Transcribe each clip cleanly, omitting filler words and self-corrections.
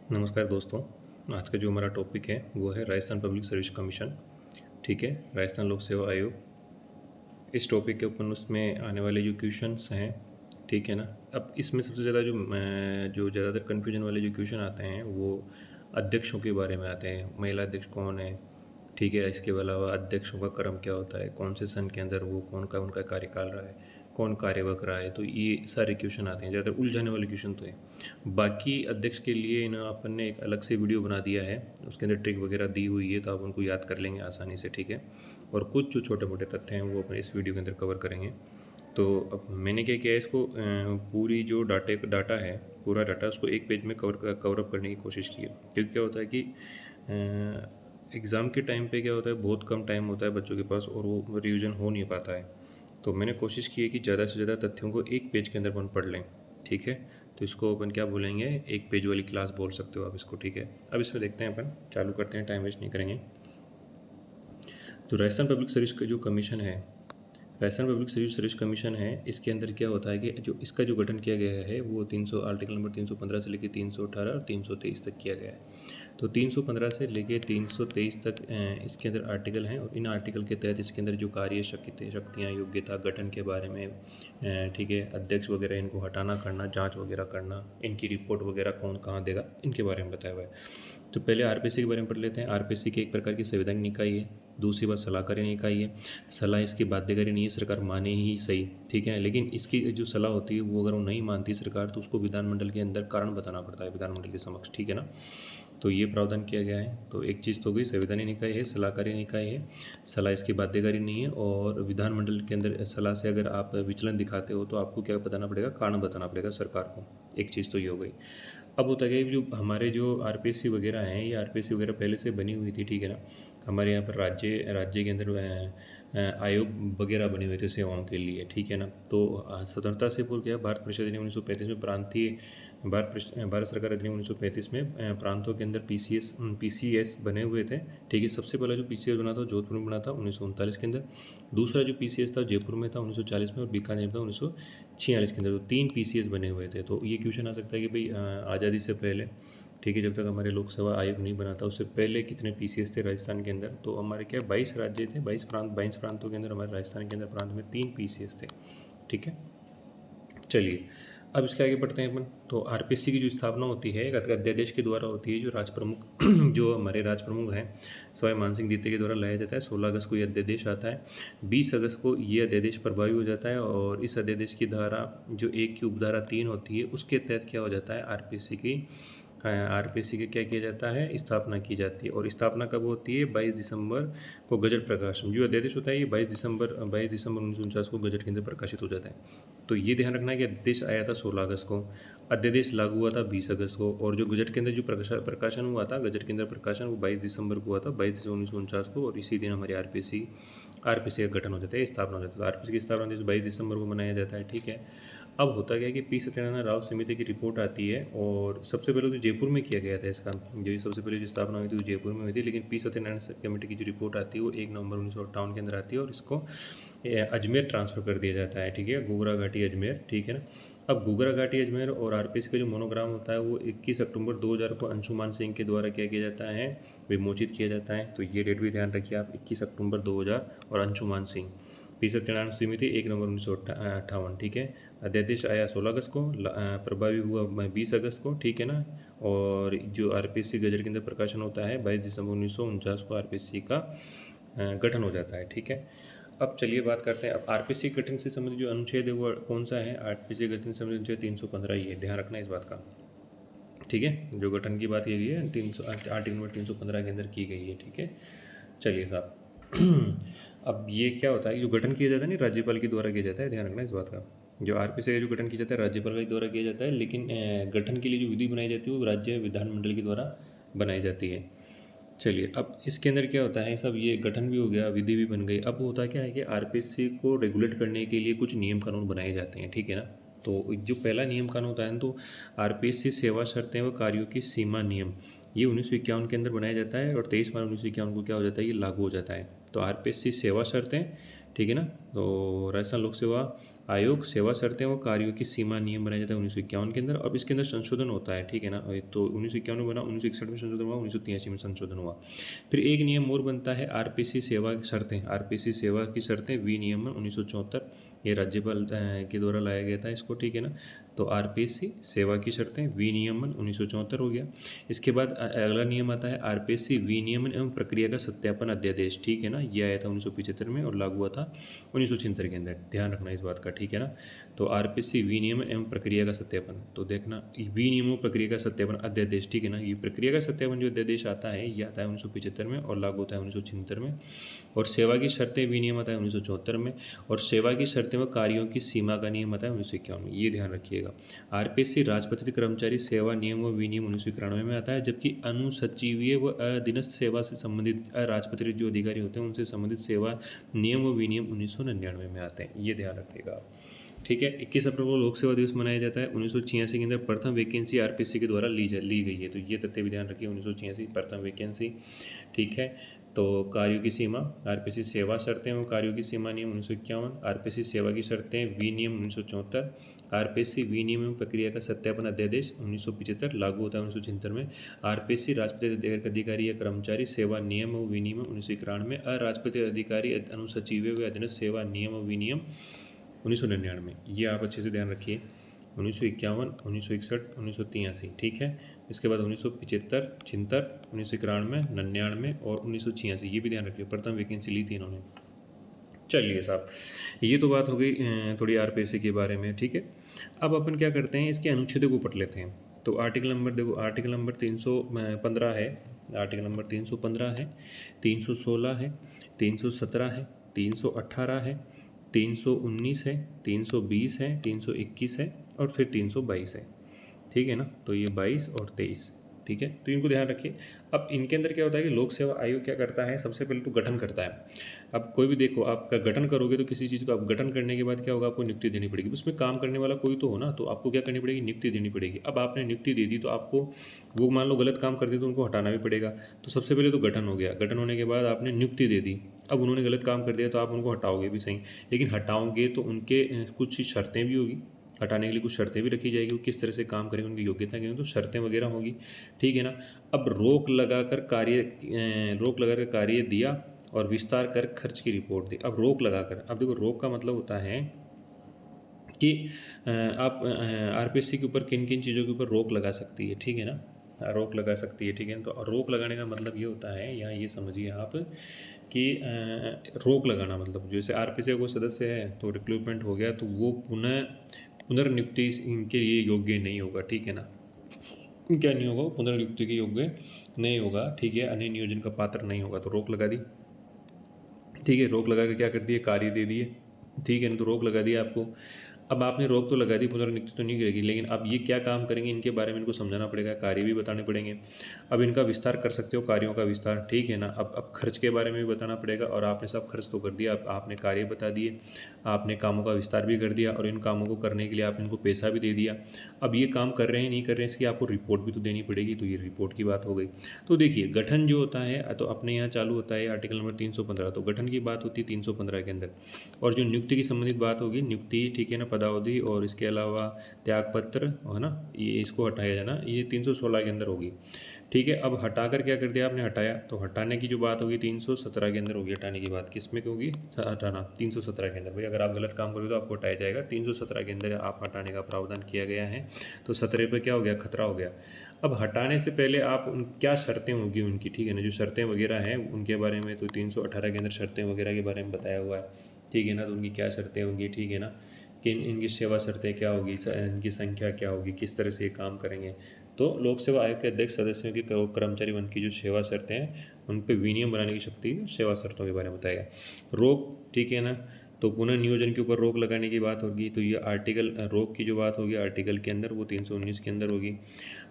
नमस्कार दोस्तों। आज का जो हमारा टॉपिक है वो है राजस्थान पब्लिक सर्विस कमीशन। ठीक है, राजस्थान लोक सेवा आयोग। इस टॉपिक के ऊपर उसमें आने वाले जो क्वेश्चंस हैं, ठीक है ना। अब इसमें सबसे ज़्यादा जो ज़्यादातर कन्फ्यूजन वाले जो क्वेश्चन आते हैं वो अध्यक्षों के बारे में आते हैं। महिला अध्यक्ष कौन है, ठीक है। इसके अलावा अध्यक्षों का क्रम क्या होता है, कौन से सन के अंदर वो कौन का उनका कार्यकाल रहा है, कौन कार्यवाहक रहा है। तो ये सारे क्वेश्चन आते हैं, ज़्यादा उलझाने वाले क्वेश्चन तो है। बाकी अध्यक्ष के लिए ना अपन ने एक अलग से वीडियो बना दिया है, उसके अंदर ट्रिक वगैरह दी हुई है, तो आप उनको याद कर लेंगे आसानी से, ठीक है। और कुछ जो छोटे मोटे तथ्य हैं वो अपन इस वीडियो के अंदर कवर करेंगे। तो अब मैंने क्या किया है, इसको पूरी जो डाटा है, पूरा डाटा उसको एक पेज में कवर अप करने की कोशिश की है। क्योंकि क्या होता है कि एग्ज़ाम के टाइम पे क्या होता है, बहुत कम टाइम होता है बच्चों के पास और वो रिवीजन हो नहीं पाता है। तो मैंने कोशिश की है कि ज़्यादा से ज़्यादा तथ्यों को एक पेज के अंदर अपन पढ़ लें, ठीक है। तो इसको अपन क्या बोलेंगे, एक पेज वाली क्लास बोल सकते हो आप इसको, ठीक है। अब इसमें देखते हैं, अपन चालू करते हैं, टाइम वेस्ट नहीं करेंगे। तो राजस्थान पब्लिक सर्विस का जो कमीशन है, राजस्थान पब्लिक सर्विस कमीशन है, इसके अंदर क्या होता है कि जो इसका जो गठन किया गया है वो 300 आर्टिकल नंबर 315 से लेकर 318 और 323 तक किया गया है। तो 315 से लेकर 323 तक इसके अंदर आर्टिकल हैं, और इन आर्टिकल के तहत इसके अंदर जो कार्य शक्तियाँ, योग्यता, गठन के बारे में, ठीक है, अध्यक्ष वगैरह इनको हटाना करना, जांच वगैरह करना, इनकी रिपोर्ट वगैरह कौन कहाँ देगा, इनके बारे में बताया हुआ है। तो पहले आरपीसी के बारे में पढ़ लेते हैं। आरपीसी की एक प्रकार की संवैधानिक इकाई है। दूसरी बात सलाहकारी इकाई है। सलाह इसकी बाध्यकारी नहीं है, सरकार माने ही सही, ठीक है। लेकिन इसकी जो सलाह होती है वो अगर वो नहीं मानती सरकार, तो उसको विधानमंडल के अंदर कारण बताना पड़ता है, विधानमंडल के समक्ष, ठीक है ना। तो ये प्रावधान किया गया है। तो एक चीज़ तो गई, संवैधानिक निकाय है, सलाहकारी निकाय है, सलाह इसकी बाध्यकारी नहीं है, और विधानमंडल के अंदर सलाह से अगर आप विचलन दिखाते हो तो आपको क्या बताना पड़ेगा, कारण बताना पड़ेगा सरकार को। एक चीज़ तो ये हो गई। अब होता है कि जो हमारे जो आरपीएससी वगैरह हैं, ये आरपीएससी वगैरह पहले से बनी हुई थी, ठीक है ना। हमारे यहाँ पर राज्य के अंदर आयोग वगैरह बने हुए थे सेवाओं के लिए, ठीक है ना। तो स्वतंत्रता से पूर्व क्या, भारत परिषद अधिनियम 1935 में प्रांतीय भारत सरकार अधिनियम 1935 में प्रांतों के अंदर पीसीएस बने हुए थे, ठीक है। सबसे पहला जो पीसीएस बना था जोधपुर में बना था 1939 के अंदर। दूसरा जो पीसीएस था जयपुर में था 1940 में, और बीकानेर में था 1946 के अंदर। तो 3 पीसीएस बने हुए थे। तो ये क्वेश्चन आ सकता है कि भाई आज़ादी से पहले, ठीक है, जब तक हमारे लोक सेवा आयोग नहीं बना था उससे पहले कितने पीसीएस थे राजस्थान के अंदर। तो हमारे क्या 22 राज्य थे, 22 प्रांतों के अंदर, हमारे राजस्थान के अंदर प्रांत में 3 पीसीएस थे, ठीक है। चलिए, अब इसके आगे बढ़ते हैं अपन। तो आरपीएससी की जो स्थापना होती है एक अध्यादेश के द्वारा होती है, जो राज प्रमुख जो हमारे राज प्रमुख हैं सवाई मानसिंह द्वितीय के द्वारा लाया जाता है। 16 अगस्त को ये अध्यादेश आता है, 20 अगस्त को ये अध्यादेश प्रभावी हो जाता है, और इस अध्यादेश की धारा जो 1 की उपधारा 3 होती है उसके तहत क्या हो जाता है, आरपीएससी के क्या किया जाता है, स्थापना की जाती है। और स्थापना कब होती है, 22 दिसंबर को गजट प्रकाशन, जो अध्यादेश होता है ये 22 दिसंबर 1949 को गजट के अंदर प्रकाशित हो जाता है। तो ये ध्यान रखना है कि अध्यादेश आया था 16 अगस्त को, अध्यादेश लागू हुआ था 20 अगस्त को, और जो गजट के अंदर जो प्रकाशन हुआ था, गजट के अंदर प्रकाशन वो 22 दिसंबर को हुआ था, 22 दिसंबर 1949 को। और इसी दिन हमारी आरपीएससी का गठन हो जाता है, स्थापना हो जाता है। तो आरपीएससी की स्थापना 22 दिसंबर को मनाया जाता है, ठीक है। अब होता क्या है कि पी सत्यनारायण राव समिति की रिपोर्ट आती है, और सबसे पहले तो जयपुर में किया गया था इसका, जो सबसे पहले जो स्थापना हुई थी वो जयपुर में हुई थी। लेकिन पी सत्यनारायण कमेटी की जो रिपोर्ट आती है वो 1 नवंबर 1958 के अंदर आती है, और इसको अजमेर ट्रांसफ़र कर दिया जाता है, ठीक है, गोगरा घाटी अजमेर, ठीक है ना। अब गोगरा घाटी अजमेर और आरपीएससी का जो मोनोग्राम होता है वो 21 अक्टूबर 2000 को अंशुमान सिंह के द्वारा क्या किया जाता है, विमोचित किया जाता है। तो ये डेट भी ध्यान रखिए आप, 21 अक्टूबर 2000 और अंशुमान सिंह। पी सत्यनारायण समिति 1 नवंबर 1958, ठीक है। अध्यादेश आया 16 अगस्त को, प्रभावी हुआ 20 अगस्त को, ठीक है ना। और जो आरपीएससी गजट के अंदर प्रकाशन होता है 22 दिसंबर 1949 को आरपीएससी का गठन हो जाता है, ठीक है। अब चलिए बात करते हैं, अब आरपीएससी गठन से संबंधित जो अनुच्छेद है वो कौन सा है, आरपीएससी गठन से संबंधित अनुच्छेद 315 ही है, ध्यान रखना इस बात का, ठीक है। जो गठन की बात की गई है 300 आर्टिकल नंबर 315 के अंदर की गई है, ठीक है। चलिए साहब अब ये क्या होता है कि जो गठन किया जाता है ना, राज्यपाल के द्वारा किया जाता है, ध्यान रखना इस बात का। जो आरपीएससी का जो गठन किया जाता है राज्यपाल के द्वारा किया जाता है, लेकिन गठन के लिए जो विधि बनाई जाती है वो राज्य विधानमंडल के द्वारा बनाई जाती है। चलिए, अब इसके अंदर क्या होता है सब, ये गठन भी हो गया, विधि भी बन गई। अब होता क्या है कि आरपीएससी को रेगुलेट करने के लिए कुछ नियम कानून बनाए जाते हैं, ठीक है ना। तो जो पहला नियम कानून होता है ना, तो आरपीएससी सेवा शर्तें व कार्यों की सीमा नियम, ये 1951 के अंदर बनाया जाता है, और 23 मार्च 1951 को क्या हो जाता है, ये लागू हो जाता है। तो आरपीएससी सेवा शर्तें, ठीक है ना। तो राजस्थान लोक सेवा आयोग सेवा शर्तें व कार्यों की सीमा नियम बनाया जाता है 1951 के अंदर। अब इसके अंदर संशोधन होता है, ठीक है ना। तो 1951 में बना, 1961 में संशोधन हुआ, 1983 में संशोधन हुआ। फिर एक नियम और बनता है आरपीसी सेवा की शर्तें। आरपीसी सेवा की शर्तें विनियमन 1974, ये राज्यपाल के द्वारा लाया गया था इसको, ठीक है ना। तो आरपीसी सेवा की शर्तें विनियमन 1974 हो गया। इसके बाद अगला नियम आता है आरपीसी विनियमन एवं प्रक्रिया का सत्यापन अध्यादेश, ठीक है ना। ये आया था 1975 में और लागू हुआ था 1976 के अंदर। ध्यान रखना इस बात का, ठीक है ना। तो आरपीसी विनियमन एवं प्रक्रिया का सत्यापन, तो देखना विनियमों प्रक्रिया का सत्यापन अध्यादेश, ठीक है ना। ये प्रक्रिया का सत्यापन जो अध्यादेश आता है ये आता है 1975 में और लागू होता है 1976 में। और सेवा की शर्तें विनियम आता है 1974 में। और सेवा की शर्तें व कार्यों की सीमा का नियम आता है 1951 में। ये ध्यान रखिएगा। आरपीसी राजपत्रित कर्मचारी सेवा नियम व विनियम 1991 में आता है, जबकि अनुसचिवीय व अधीनस्थ सेवा से संबंधित अराजपत्रित जो अधिकारी होते हैं उनसे संबंधित सेवा नियम व विनियम 1999 में आते हैं। ये ध्यान रखिएगा आप, ठीक है। 21 अप्रैल को लोक सेवा दिवस मनाया जाता है। 1986 के अंदर प्रथम वैकेंसी आरपीसी के द्वारा ली गई है, तो ये तथ्य भी ध्यान रखिए। 1986 प्रथम वैकेंसी, ठीक है। तो कार्यों की सीमा, आरपीसी सेवा शर्तें एवं कार्यों की सीमा नियम 1951, आरपीसी सेवा की शर्तें विनियम 1974, आरपीसी विनियम एवं प्रक्रिया का सत्यापन अध्यादेश 1975 लागू होता है 1976 में। आरपीसी राजपत्रित अधिकारी या कर्मचारी सेवा नियम व विनियम 1991 में। अराजपत्रित अधिकारी अनुसचिव व अधीनस्थ सेवा नियम व विनियम 1999 में। ये आप अच्छे से ध्यान रखिए। 1951, 1961, 1983, ठीक है। इसके बाद 1975, 76, 1991, 99 और 1986, ये भी ध्यान रखिए। प्रथम वैकेंसी ली थी इन्होंने। चलिए साहब, ये तो बात हो गई थोड़ी आरपीसी के बारे में, ठीक है। अब अपन क्या करते हैं, इसके अनुच्छेदों को पढ़ लेते हैं। तो आर्टिकल नंबर देखो, आर्टिकल नंबर 315 है, आर्टिकल नंबर 315 है, 316 है, 317 है, 318 है, 319 है, 320 है, 321 है और फिर 322 है, ठीक है ना। तो ये 22 और 23, ठीक है। तो इनको ध्यान रखिए। अब इनके अंदर क्या होता है कि लोक सेवा आयोग क्या करता है, सबसे पहले तो गठन करता है। अब कोई भी देखो, आपका गठन करोगे तो किसी चीज़ को आप गठन करने के बाद क्या होगा, आपको नियुक्ति देनी पड़ेगी। उसमें काम करने वाला कोई तो हो ना, तो आपको क्या करनी पड़ेगी, नियुक्ति देनी पड़ेगी। अब आपने नियुक्ति दे दी तो आपको, वो मान लो गलत काम करते तो उनको हटाना भी पड़ेगा। तो सबसे पहले तो गठन हो गया, गठन होने के बाद आपने नियुक्ति दे दी। अब उन्होंने गलत काम कर दिया तो आप उनको हटाओगे भी सही, लेकिन हटाओगे तो उनके कुछ शर्तें भी होगी। हटाने के लिए कुछ शर्तें भी रखी जाएगी, किस तरह से काम करेंगे, उनकी योग्यता क्या है, तो शर्तें वगैरह होगी, ठीक है ना। अब रोक लगाकर कार्य दिया और विस्तार कर खर्च की रिपोर्ट दी। अब रोक लगाकर, अब देखो रोक का मतलब होता है कि आप आरपीसी के ऊपर किन किन चीज़ों के ऊपर रोक लगा सकती है, ठीक है ना। रोक लगा सकती है, ठीक है। तो रोक लगाने का मतलब ये होता है, यहाँ ये समझिए आप कि रोक लगाना मतलब, जैसे आरपीसी का कोई सदस्य है तो रिक्रूटमेंट हो गया तो वो पुनर्नियुक्ति इनके लिए योग्य नहीं होगा, ठीक है ना। क्या नहीं होगा, पुनर्नियुक्ति के योग्य नहीं होगा, ठीक है। अन्य नियोजन का पात्र नहीं होगा, तो रोक लगा दी, ठीक है। रोक लगा के क्या कर दिए, कार्य दे दिए, ठीक है ना। तो रोक लगा दिया आपको। अब आपने रोक तो लगा दी, पुनर्नियुक्ति तो नहीं करेगी, लेकिन अब ये क्या काम करेंगे, इनके बारे में इनको समझाना पड़ेगा, कार्य भी बताने पड़ेंगे। अब इनका विस्तार कर सकते हो, कार्यों का विस्तार, ठीक है ना। अब खर्च के बारे में भी बताना पड़ेगा, और आपने सब खर्च तो कर दिया, अब आपने कार्य बता दिए, आपने कामों का विस्तार भी कर दिया, और इन कामों को करने के लिए आपने इनको पैसा भी दे दिया। अब ये काम कर रहे हैं नहीं कर रहे हैं, इसकी आपको रिपोर्ट भी तो देनी पड़ेगी, तो ये रिपोर्ट की बात हो गई। तो देखिए गठन जो होता है तो अपने यहाँ चालू होता है आर्टिकल नंबर 315, तो गठन की बात होती है 315 के अंदर। और जो नियुक्ति की संबंधित बात होगी, नियुक्ति, ठीक है ना, पदावधि और इसके अलावा त्यागपत्र, है ना, ये इसको हटाया जाना, ये 316 के अंदर होगी, ठीक है। अब हटाकर क्या कर दिया आपने, हटाया, तो हटाने की जो बात होगी 317 के अंदर होगी। हटाने की बात किस में होगी, हटाना 317 के अंदर। भाई अगर आप गलत काम करोगे तो आपको हटाया जाएगा, 317 के अंदर आप हटाने का प्रावधान किया गया है। तो 17 पे क्या हो गया, खतरा हो गया। अब हटाने से पहले आप उन क्या शर्तें होगी उनकी, ठीक है ना, जो शर्तें वगैरह हैं उनके बारे में तो 318 के अंदर शर्तें वगैरह के बारे में बताया हुआ है, ठीक है ना। तो उनकी क्या शर्तें होंगी, ठीक है ना, कि इनकी सेवा शर्तें क्या होगी, इनकी संख्या क्या होगी, किस तरह से ये काम करेंगे। तो लोक सेवा आयोग के अध्यक्ष सदस्यों की कर्मचारी वन की जो सेवा शर्तें हैं उन पर विनियम बनाने की शक्ति सेवा शर्तों के बारे में बताएगा। रोक, ठीक है ना, तो पुनः नियोजन के ऊपर रोक लगाने की बात होगी, तो ये आर्टिकल रोक की जो बात होगी आर्टिकल के अंदर वो 319 के अंदर होगी।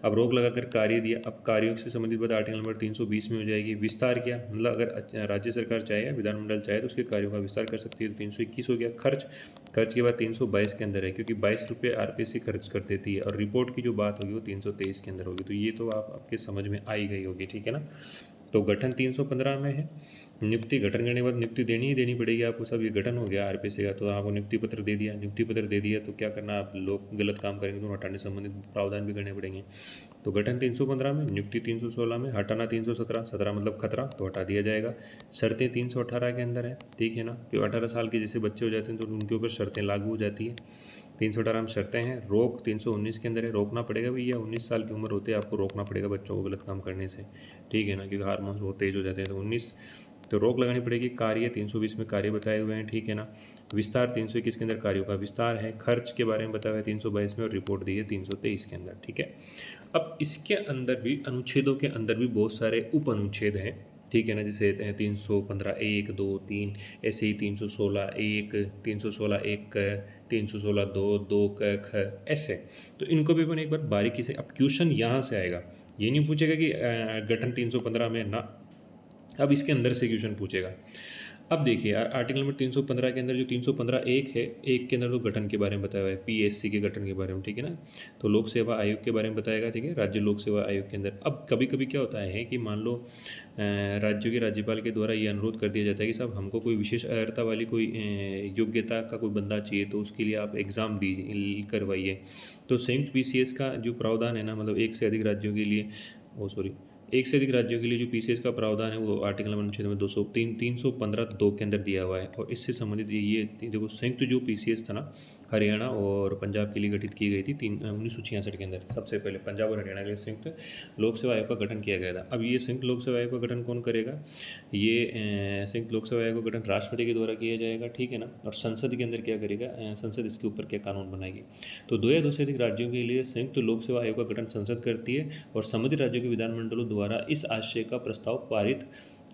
अब रोक लगाकर कार्य दिया, अब कार्यों से संबंधित बात आर्टिकल नंबर 320 में हो जाएगी। विस्तार किया, मतलब अगर राज्य सरकार चाहे या विधानमंडल चाहे तो उसके कार्यों का विस्तार कर सकती है, तो 321 हो गया। खर्च के बाद 322 के अंदर है, क्योंकि 22 रुपये आरपीसी खर्च कर देती है। और रिपोर्ट की जो बात होगी वो 323 के अंदर होगी। तो ये तो आपके समझ में आई गई होगी, ठीक है ना। तो गठन 315 में है। नियुक्ति गठन करने के बाद नियुक्ति देनी ही देनी पड़ेगी आपको। सब ये गठन हो गया आरपीसी का, तो आपको नियुक्ति पत्र दे दिया। नियुक्ति पत्र दे दिया तो क्या करना, आप लोग गलत काम करेंगे तो हटाने संबंधित प्रावधान भी करने पड़ेंगे। तो गठन 315 में, नियुक्ति 316 में, हटाना 317, 17 मतलब खतरा, तो हटा दिया जाएगा। शर्तें 318 के अंदर है, ठीक है ना, कि 18 साल के जैसे बच्चे हो जाते हैं तो उनके ऊपर शर्तें लागू हो जाती है। 318 में शर्तें हैं। रोक 319 के अंदर है, रोकना पड़ेगा भैया, 19 साल की उम्र होते हैं आपको रोकना पड़ेगा बच्चों को गलत काम करने से, ठीक है ना, क्योंकि हार्मोन्स बहुत तेज़ हो जाते हैं, तो 19 तो रोक लगानी पड़ेगी। कार्य 320 में कार्य बताए हुए हैं, ठीक है ना। विस्तार 321 के अंदर कार्यों का विस्तार है। खर्च के बारे में बताया हुआ है 322 में, और रिपोर्ट दी है 323 के अंदर, ठीक है। अब इसके अंदर भी अनुच्छेदों के अंदर भी बहुत सारे उप अनुच्छेद हैं, ठीक है ना, जैसे 315 1 2 3, ऐसे ही 316 1, 316 1 क, 316 2 2 क ख, ऐसे। तो इनको भी अपन एक बार बारीकी से, अब क्वेश्चन यहाँ से आएगा, ये नहीं पूछेगा कि गठन 315 में ना, अब इसके अंदर से क्वेश्चन पूछेगा। अब देखिए आर्टिकल नंबर 315 के अंदर जो 315 एक है, एक के अंदर तो गठन के बारे में बताया हुआ है, पीएससी के गठन के बारे में, ठीक है ना। तो लोक सेवा आयोग के बारे में बताएगा, ठीक है, राज्य लोक सेवा आयोग के अंदर। अब कभी कभी क्या होता है कि मान लो राज्यों के राज्यपाल के द्वारा ये अनुरोध कर दिया जाता है कि साहब हमको कोई विशेष अर्हता वाली कोई योग्यता का कोई बंदा चाहिए, तो उसके लिए आप एग्ज़ाम दीजिए, करवाइए। तो संयुक्त पीसीएस का जो प्रावधान है ना, मतलब एक से अधिक राज्यों के लिए, एक से अधिक राज्यों के लिए जो पीसीएस का प्रावधान है वो आर्टिकल नंबर अनुच्छेद में 315 2 के अंदर दिया हुआ है। और इससे संबंधित ये देखो, संयुक्त जो पीसीएस था ना, हरियाणा और पंजाब के लिए गठित की गई थी 1966 के अंदर। सबसे पहले पंजाब और हरियाणा के लिए संयुक्त लोक सेवा आयोग का गठन किया गया था। अब ये संयुक्त लोक सेवा आयोग का गठन कौन करेगा, ये संयुक्त लोक सेवा आयोग का गठन राष्ट्रपति के द्वारा किया जाएगा, ठीक है ना। और संसद के अंदर क्या करेगा, संसद इसके ऊपर क्या कानून बनाएगी। तो दो या दो से अधिक राज्यों के लिए संयुक्त लोक सेवा आयोग का गठन संसद करती है, और संबंधित राज्यों के विधानमंडलों द्वारा इस आशय का प्रस्ताव पारित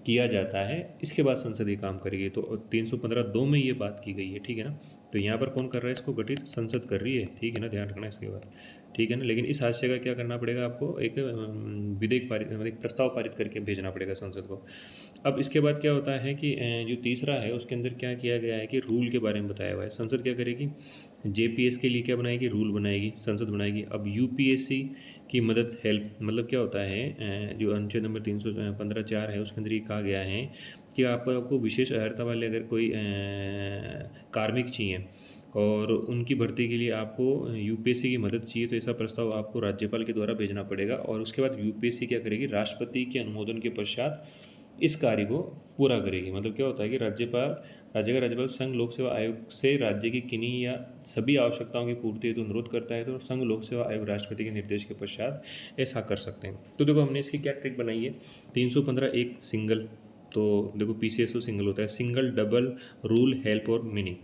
किया जाता है। इसके बाद संसद ये काम करेगी। तो 315 2 में ये बात की गई है, ठीक है ना। तो यहाँ पर कौन कर रहा है इसको, गठित संसद कर रही है, ठीक है ना, ध्यान रखना इसके बाद, ठीक है ना। लेकिन इस आशय का क्या करना पड़ेगा आपको, एक विधेयक पारित, मतलब एक प्रस्ताव पारित करके भेजना पड़ेगा संसद को। अब इसके बाद क्या होता है कि जो तीसरा है उसके अंदर क्या किया गया है कि रूल के बारे में बताया हुआ है। संसद क्या करेगी, जेपीएस के लिए क्या बनाएगी, रूल बनाएगी, संसद बनाएगी। अब यूपीएससी की मदद, हेल्प, मतलब क्या होता है, जो अनुच्छेद नंबर 315 4 है उसके अंदर ये कहा गया है कि आपको विशेष अर्हता वाले अगर कोई कार्मिक चाहिए और उनकी भर्ती के लिए आपको यूपीएससी की मदद चाहिए, तो ऐसा प्रस्ताव आपको राज्यपाल के द्वारा भेजना पड़ेगा। और उसके बाद यूपीएससी क्या करेगी, राष्ट्रपति के अनुमोदन के पश्चात इस कार्य को पूरा करेगी। मतलब क्या होता है कि राज्य का राज्यपाल संघ लोक सेवा आयोग से राज्य की किन्हीं या सभी आवश्यकताओं की पूर्ति हेतु अनुरोध करता है, तो संघ लोक सेवा आयोग राष्ट्रपति के निर्देश के पश्चात ऐसा कर सकते हैं। तो देखो हमने इसकी क्या ट्रिक बनाई है, 315 एक सिंगल, तो देखो पीसीएस तो सिंगल होता है, सिंगल, डबल, रूल, हेल्प और मीनिंग।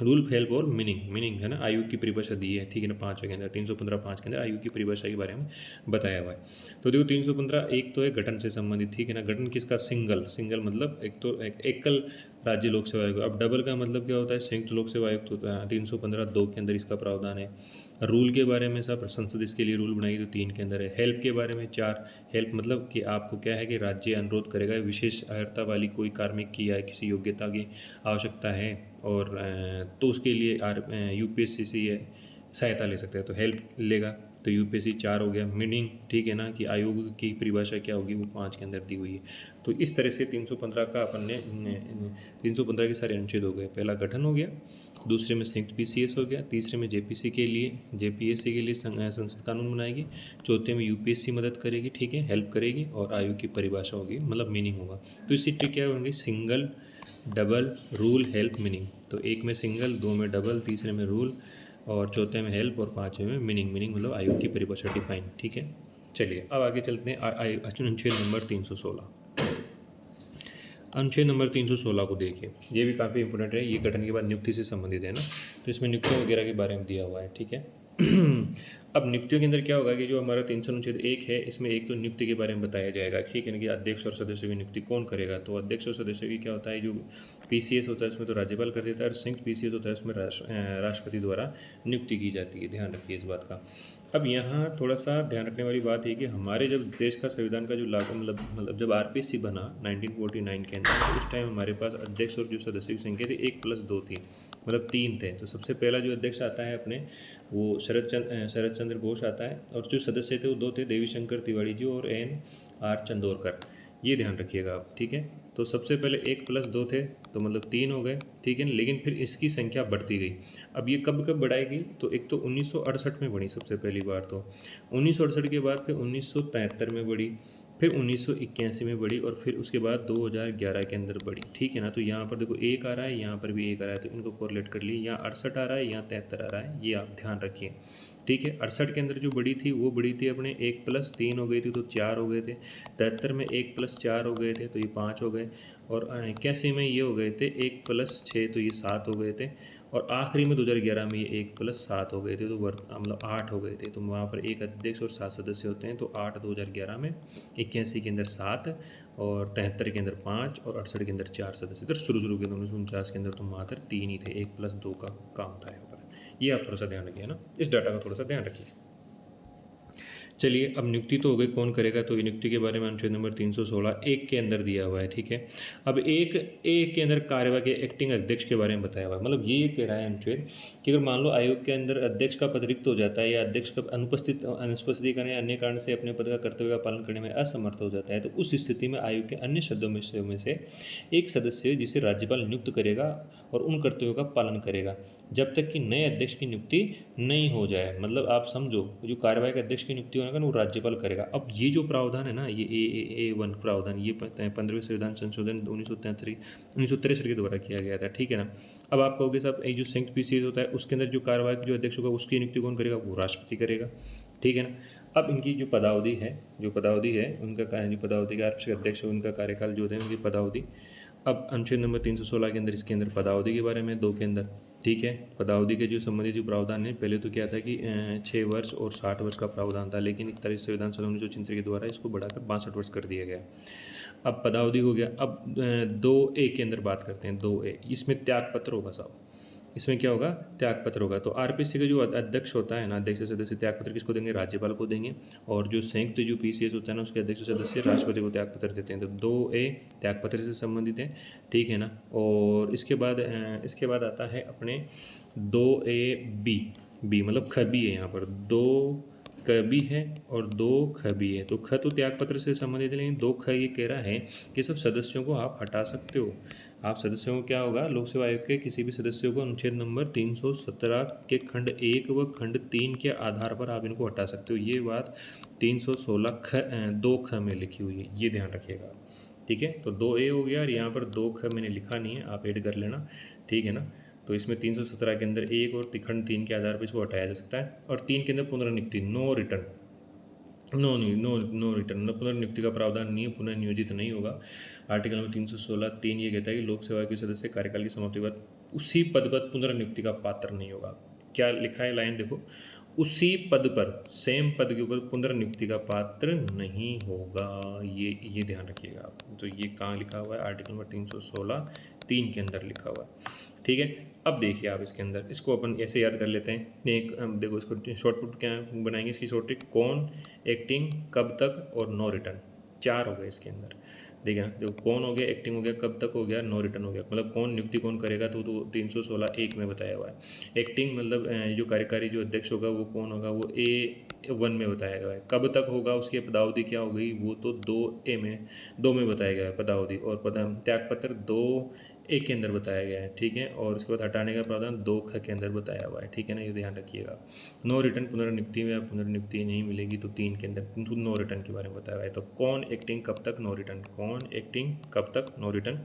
रूल, हेल्प और मीनिंग है ना, आयु की परिभाषा दी है, ठीक है ना, 5 के अंदर 315 5 के अंदर आयु की परिभाषा के बारे में बताया हुआ है। तो देखो 315 एक तो है गठन से संबंधित, ठीक है ना। गठन किसका, सिंगल मतलब एक तो एकल राज्य लोक सेवा आयोग। अब डबल का मतलब क्या होता है, संयुक्त लोक सेवा आयोग, तो 315 2 के अंदर इसका प्रावधान है। रूल के बारे में सब संसद इसके लिए रूल बनाई तो 3 के अंदर है। हेल्प के बारे में 4, हेल्प मतलब कि आपको क्या है कि राज्य अनुरोध करेगा विशेष अर्हता वाली कोई कार्मिक की या किसी योग्यता की आवश्यकता है, और तो उसके लिए यूपीएससी से ये सहायता ले सकते हैं, तो हेल्प लेगा, तो यूपीएससी 4 हो गया। मीनिंग, ठीक है ना, कि आयोग की परिभाषा क्या होगी वो 5 के अंदर दी हुई है। तो इस तरह से 315 का अपन ने 315 के सारे अनुच्छेद हो गए। पहला गठन हो गया, दूसरे में संयुक्त पीसीएस हो गया, तीसरे में जेपीएससी के लिए संसद कानून बनाएगी, चौथे में यूपीएससी मदद करेगी, ठीक है, हेल्प करेगी, और आयोग की परिभाषा होगी, मतलब मीनिंग होगा। तो इससे ट्रिक क्या होंगी, single, double, rule, help, meaning. तो एक में सिंगल, दो में डबल, तीसरे में रूल, और चौथे में हेल्प, और पाँचवें में मीनिंग मतलब आयु की परिभाषा डिफाइन, ठीक है। चलिए अब आगे चलते हैं अनुच्छेद नंबर 316। अनुच्छेद नंबर 316 को देखिए, ये भी काफ़ी इंपॉर्टेंट है, ये गठन के बाद नियुक्ति से संबंधित है ना, तो इसमें नियुक्तियों वगैरह के बारे में दिया हुआ है, ठीक है। अब नियुक्तियों के अंदर क्या होगा कि जो हमारा 300 अनुच्छेद 1 है, इसमें एक तो नियुक्ति के बारे में बताया जाएगा, ठीक है ना, कि अध्यक्ष और सदस्य की नियुक्ति कौन करेगा। तो अध्यक्ष और सदस्य की क्या होता है, जो पीसीएस होता है उसमें तो राज्यपाल कर देता है, और संयुक्त पीसीएस होता है उसमें राष्ट्रपति द्वारा नियुक्ति की जाती है, ध्यान रखिए इस बात का। अब यहाँ थोड़ा सा ध्यान रखने वाली बात है कि हमारे जब देश का संविधान का जो लागू मतलब जब आरपीसी बना 1949 के अंदर, तो उस टाइम हमारे पास अध्यक्ष और जो सदस्य की संख्या थी 1+2 थी, मतलब 3 थे। तो सबसे पहला जो अध्यक्ष आता है अपने, वो शरद चंद्र घोष आता है, और जो सदस्य थे वो 2 थे, देवी शंकर तिवारी जी और NR चंदोरकर। ये ध्यान रखिएगा आप, ठीक है। तो सबसे पहले 1 + 2 थे तो मतलब 3 हो गए, ठीक है। लेकिन फिर इसकी संख्या बढ़ती गई। अब ये कब कब बढ़ाएगी, तो एक तो 1968 में बढ़ी सबसे पहली बार, तो 1968 के बाद फिर 1973 में बढ़ी, फिर 1981 में बढ़ी, और फिर उसके बाद 2011 के अंदर बढ़ी, ठीक है ना। तो यहाँ पर देखो 1 आ रहा है, यहाँ पर भी 1 आ रहा है, तो इनको कोरिलेट कर लिए। यहाँ 68 आ रहा है, यहाँ 73 आ रहा है, ये आप ध्यान रखिए, ठीक है। 68 के अंदर जो बड़ी थी वो बड़ी थी अपने 1 + 3 हो गई थी, तो 4 हो गए थे। 73 में 1 + 4 हो गए थे, तो ये 5 हो गए। और 81 में ये हो गए थे 1 + 6, तो ये 7 हो गए थे। और आखिरी में 2011 में ये 1 + 7 हो गए थे, तो मतलब 8 हो गए थे। तो वहाँ पर एक अध्यक्ष और 7 सदस्य होते हैं, तो 8 2011 में, 81 के अंदर 7, और 73 के अंदर 5, और 68 के अंदर 4 सदस्य थे। शुरू के 1949 के अंदर तो मात्र 3 ही थे, 1 + 2 का काम था यहाँ पर। ये आप थोड़ा सा ध्यान रखिए ना, इस डाटा का थोड़ा सा ध्यान रखिए। चलिए, अब नियुक्ति तो हो गई, कौन करेगा, तो नियुक्ति के बारे में अनुच्छेद नंबर 316 1 के अंदर दिया हुआ है, ठीक है। अब 1 के अंदर कार्यवाही के एक्टिंग अध्यक्ष के बारे में बताया हुआ है। मतलब ये कह रहा है अनुच्छेद कि अगर मान लो आयोग के अंदर अध्यक्ष का पद रिक्त हो जाता है, या अध्यक्ष का अनुपस्थिति करने अन्य कारण से अपने पद का कर्तव्य का पालन करने में असमर्थ हो जाता है, तो उस स्थिति में आयोग के अन्य सदस्यों में से एक सदस्य जिसे राज्यपाल नियुक्त करेगा और उन कर्तव्यों का पालन करेगा, जब तक कि नए अध्यक्ष की नियुक्ति नहीं हो जाए। मतलब आप समझो, जो कार्यवाही के अध्यक्ष की नियुक्ति होगा ना, वो राज्यपाल करेगा। अब ये जो प्रावधान है ना, ये A1 प्रावधान, ये 15वें संविधान संशोधन 1963 के द्वारा किया गया था, ठीक है ना। अब आप कहोगे साहब, ये जो संयुक्त PCS होता है उसके अंदर जो कार्यवाही जो अध्यक्ष होगा उसकी नियुक्ति कौन करेगा, वो राष्ट्रपति करेगा, ठीक है ना। अब इनकी जो पदावधि है उनका जो पदावधि के आरक्षक अध्यक्ष उनका कार्यकाल जो है उनकी पदावधि। अब अनुच्छेद नंबर 316 के अंदर इसके अंदर पदावधि के बारे में 2 के अंदर, ठीक है। पदावधि के जो संबंधित जो प्रावधान है, पहले तो क्या था कि 6 वर्ष और 60 वर्ष का प्रावधान था, लेकिन 41 संविधान संशोधन 1973 के द्वारा इसको बढ़ाकर 62 वर्ष कर दिया गया। अब पदावधि हो गया। अब 2A के अंदर बात करते हैं। 2A, इसमें त्यागपत्र होगा साहब, इसमें क्या होगा, त्यागपत्र होगा। तो RPSC का जो अध्यक्ष होता है ना, अध्यक्ष सदस्य त्यागपत्र किसको देंगे, राज्यपाल को देंगे। और जो संयुक्त जो PCS होता है ना, उसके अध्यक्ष सदस्य राष्ट्रपति को त्यागपत्र देते हैं। तो 2A त्यागपत्र से संबंधित है, ठीक है ना। और इसके बाद आता है अपने 2AB, बी मतलब खबी है, यहाँ पर 2 कभी है और 2 खबी है। तो ख तो त्यागपत्र से संबंधित है, लेकिन 2 ख ये कह रहा है कि सब सदस्यों को आप हटा सकते हो। आप सदस्यों को क्या होगा, लोक सेवा आयोग के किसी भी सदस्यों को अनुच्छेद नंबर 317 के खंड 1 व खंड 3 के आधार पर आप इनको हटा सकते हो। ये बात 316 2 ख में लिखी हुई है, ये ध्यान रखिएगा, ठीक है। तो 2A हो गया, और यहाँ पर 2 ख मैंने लिखा नहीं है, आप ऐड कर लेना, ठीक है ना। तो इसमें 317 के अंदर 1 और खंड 3 के आधार पर इसको हटाया जा सकता है। और 3 के अंदर पुनर्नियुक्ति, नो रिटर्न, नो रिटर्न, पुनर्नियुक्ति का प्रावधान नहीं है, पुनर्नियोजित नहीं होगा। आर्टिकल नंबर 316(3) ये कहता है कि लोक सेवा के सदस्य कार्यकाल की समाप्ति के बाद उसी पद पर पुनर्नियुक्ति का पात्र नहीं होगा। क्या लिखा है लाइन देखो, उसी पद पर, सेम पद के ऊपर पुनर्नियुक्ति का पात्र नहीं होगा। ये ध्यान रखिएगा आप। तो ये कहाँ लिखा हुआ है, आर्टिकल नंबर 316(3) के अंदर लिखा हुआ है, ठीक है। अब देखिए आप इसके अंदर, इसको अपन ऐसे याद कर लेते हैं। एक देखो, इसको शॉर्टकट क्या बनाएंगे, इसकी शॉर्ट ट्रिक, कौन, एक्टिंग, कब तक, और नो रिटर्न, 4 हो गए इसके अंदर। देखिए ना, देखो कौन हो गया, एक्टिंग हो गया, कब तक हो गया, नो रिटर्न हो गया। मतलब कौन नियुक्ति कौन करेगा, तो 316(1) में बताया हुआ है। एक्टिंग मतलब जो कार्यकारी जो अध्यक्ष होगा वो कौन होगा, वो A1 में बताया गया है। कब तक होगा, उसकी पदावधि क्या हो गई, वो तो 2 में बताया गया है पदावधि। और त्यागपत्र 2A के अंदर बताया गया है, ठीक है। और उसके बाद हटाने का प्रावधान 2 ख के अंदर बताया हुआ है, ठीक है ना, ये ध्यान रखिएगा। नो रिटर्न पुनर्नियुक्ति में पुनर्नियुक्ति नहीं मिलेगी, तो 3 के अंदर नो रिटर्न के बारे में बताया हुआ है। तो कौन, एक्टिंग, कब तक, नो रिटर्न, कौन, एक्टिंग, कब तक, नो रिटर्न।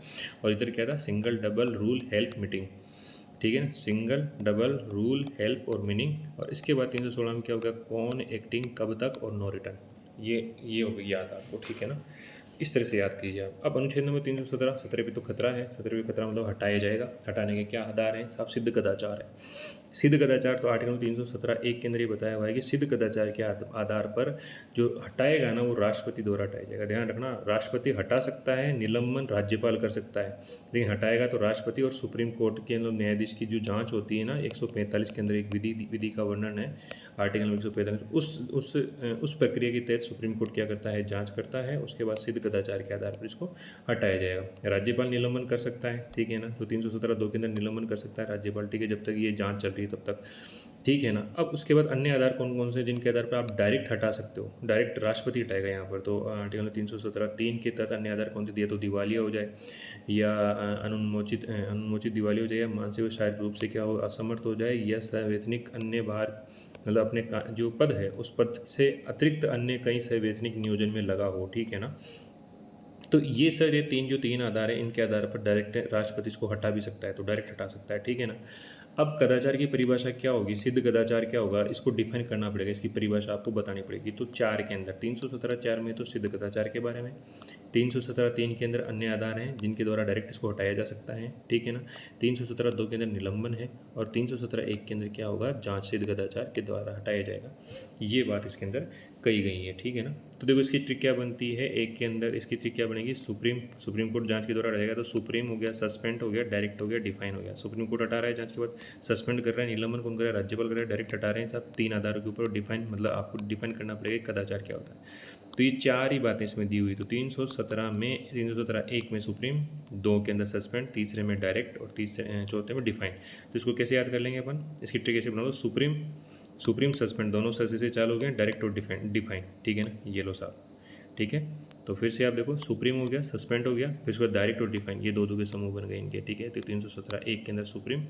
और इधर क्या था, single, double, rule, help, meeting, ठीक है ना, सिंगल, डबल, रूल, हेल्प और मीनिंग। और इसके बाद 316 में क्या होगा, कौन, एक्टिंग, कब तक और नो रिटर्न। ये हो गई याद आपको, ठीक है ना। इस तरह से याद कीजिए आप। अब अनुच्छेद नंबर 317, 17 पे तो खतरा है, 17 पे खतरा मतलब हटाया जाएगा। हटाने के क्या आधार हैं साहब, सिद्ध कदाचार है। सिद्ध कदाचार, तो आर्टिकल 317(1) के अंदर ये बताया हुआ है कि सिद्ध कदाचार के आधार पर जो हटाएगा ना, वो राष्ट्रपति द्वारा हटाया जाएगा। ध्यान रखना, राष्ट्रपति हटा सकता है, निलंबन राज्यपाल कर सकता है, लेकिन हटाएगा तो राष्ट्रपति। और सुप्रीम कोर्ट के अंदर न्यायाधीश की जो जांच होती है ना, 145 के अंदर एक विधि का वर्णन है, आर्टिकल नंबर 145। उस प्रक्रिया के तहत सुप्रीम कोर्ट क्या करता है, जांच करता है। उसके बाद सिद्ध कदाचार के आधार पर इसको हटाया जाएगा। राज्यपाल निलंबन कर सकता है, ठीक है ना। तो 317(2) के अंदर निलंबन कर सकता है राज्यपाल, ठीक है, जब तक ये जांच चल रही है आएगी तब तक, ठीक है ना। अब उसके बाद अन्य आधार कौन कौन से जिनके आधार पर आप डायरेक्ट हटा सकते हो, डायरेक्ट राष्ट्रपति हटाएगा यहाँ पर। तो आर्टिकल 317(3) के तहत अन्य आधार कौन से दिए, तो दिवालिया हो जाए या अनुन्मोचित दिवालिया हो जाए, या मानसिक और शारीरिक रूप से क्या हो, असमर्थ हो जाए, या संवैधानिक अन्य बाहर मतलब अपने जो पद है उस पद से अतिरिक्त अन्य कई संवैधानिक नियोजन में लगा हो, ठीक है ना। तो ये सर ये तीन आधार है, इनके आधार पर डायरेक्ट राष्ट्रपति इसको हटा भी सकता है, तो डायरेक्ट हटा सकता है, ठीक है ना। अब कदाचार की परिभाषा क्या होगी, सिद्ध कदाचार क्या होगा, इसको डिफाइन करना पड़ेगा, इसकी परिभाषा आपको बतानी पड़ेगी। तो 4 के अंदर 317(4) में तो सिद्ध कदाचार के बारे में, 317(3) के अंदर अन्य आधार हैं जिनके द्वारा डायरेक्ट इसको हटाया जा सकता है, ठीक है ना। 317(2) के अंदर निलंबन है, और 317(1) के अंदर क्या होगा, जांच सिद्ध कदाचार के द्वारा हटाया जाएगा। ये बात इसके अंदर कही गई है, ठीक है ना। तो देखो इसकी ट्रिक क्या बनती है, एक के अंदर इसकी ट्रिक क्या बनेगी, सुप्रीम कोर्ट जांच के द्वारा रहेगा, तो सुप्रीम हो गया, सस्पेंड हो गया, डायरेक्ट हो गया, डिफाइन हो गया। सुप्रीम कोर्ट हटा रहा है जांच के बाद, सस्पेंड कर रहा है, निलंबन कौन कर रहा है, राज्यपाल कर रहा है, डायरेक्ट हटा रहे हैं सब 3 आधारों के ऊपर। डिफाइन मतलब आपको डिफाइन करना पड़ेगा कदाचार क्या होता है। तो ये 4 ही बातें इसमें दी हुई। तो 317(1) में सुप्रीम, 2 के अंदर सस्पेंड, तीसरे में डायरेक्ट, और चौथे में डिफाइन। तो इसको कैसे याद कर लेंगे अपन, इसकी ट्रिक कैसे बना लो, सुप्रीम सस्पेंड दोनों से चालू हो गए, डायरेक्ट और डिफाइन, ठीक है ना। ये लो साहब, ठीक है। तो फिर से आप देखो, सुप्रीम हो गया, सस्पेंड हो गया, फिर उसके बाद डायरेक्ट और डिफाइन, ये दो के समूह बन गए इनके, ठीक है। तो 317(1) के अंदर सुप्रीम,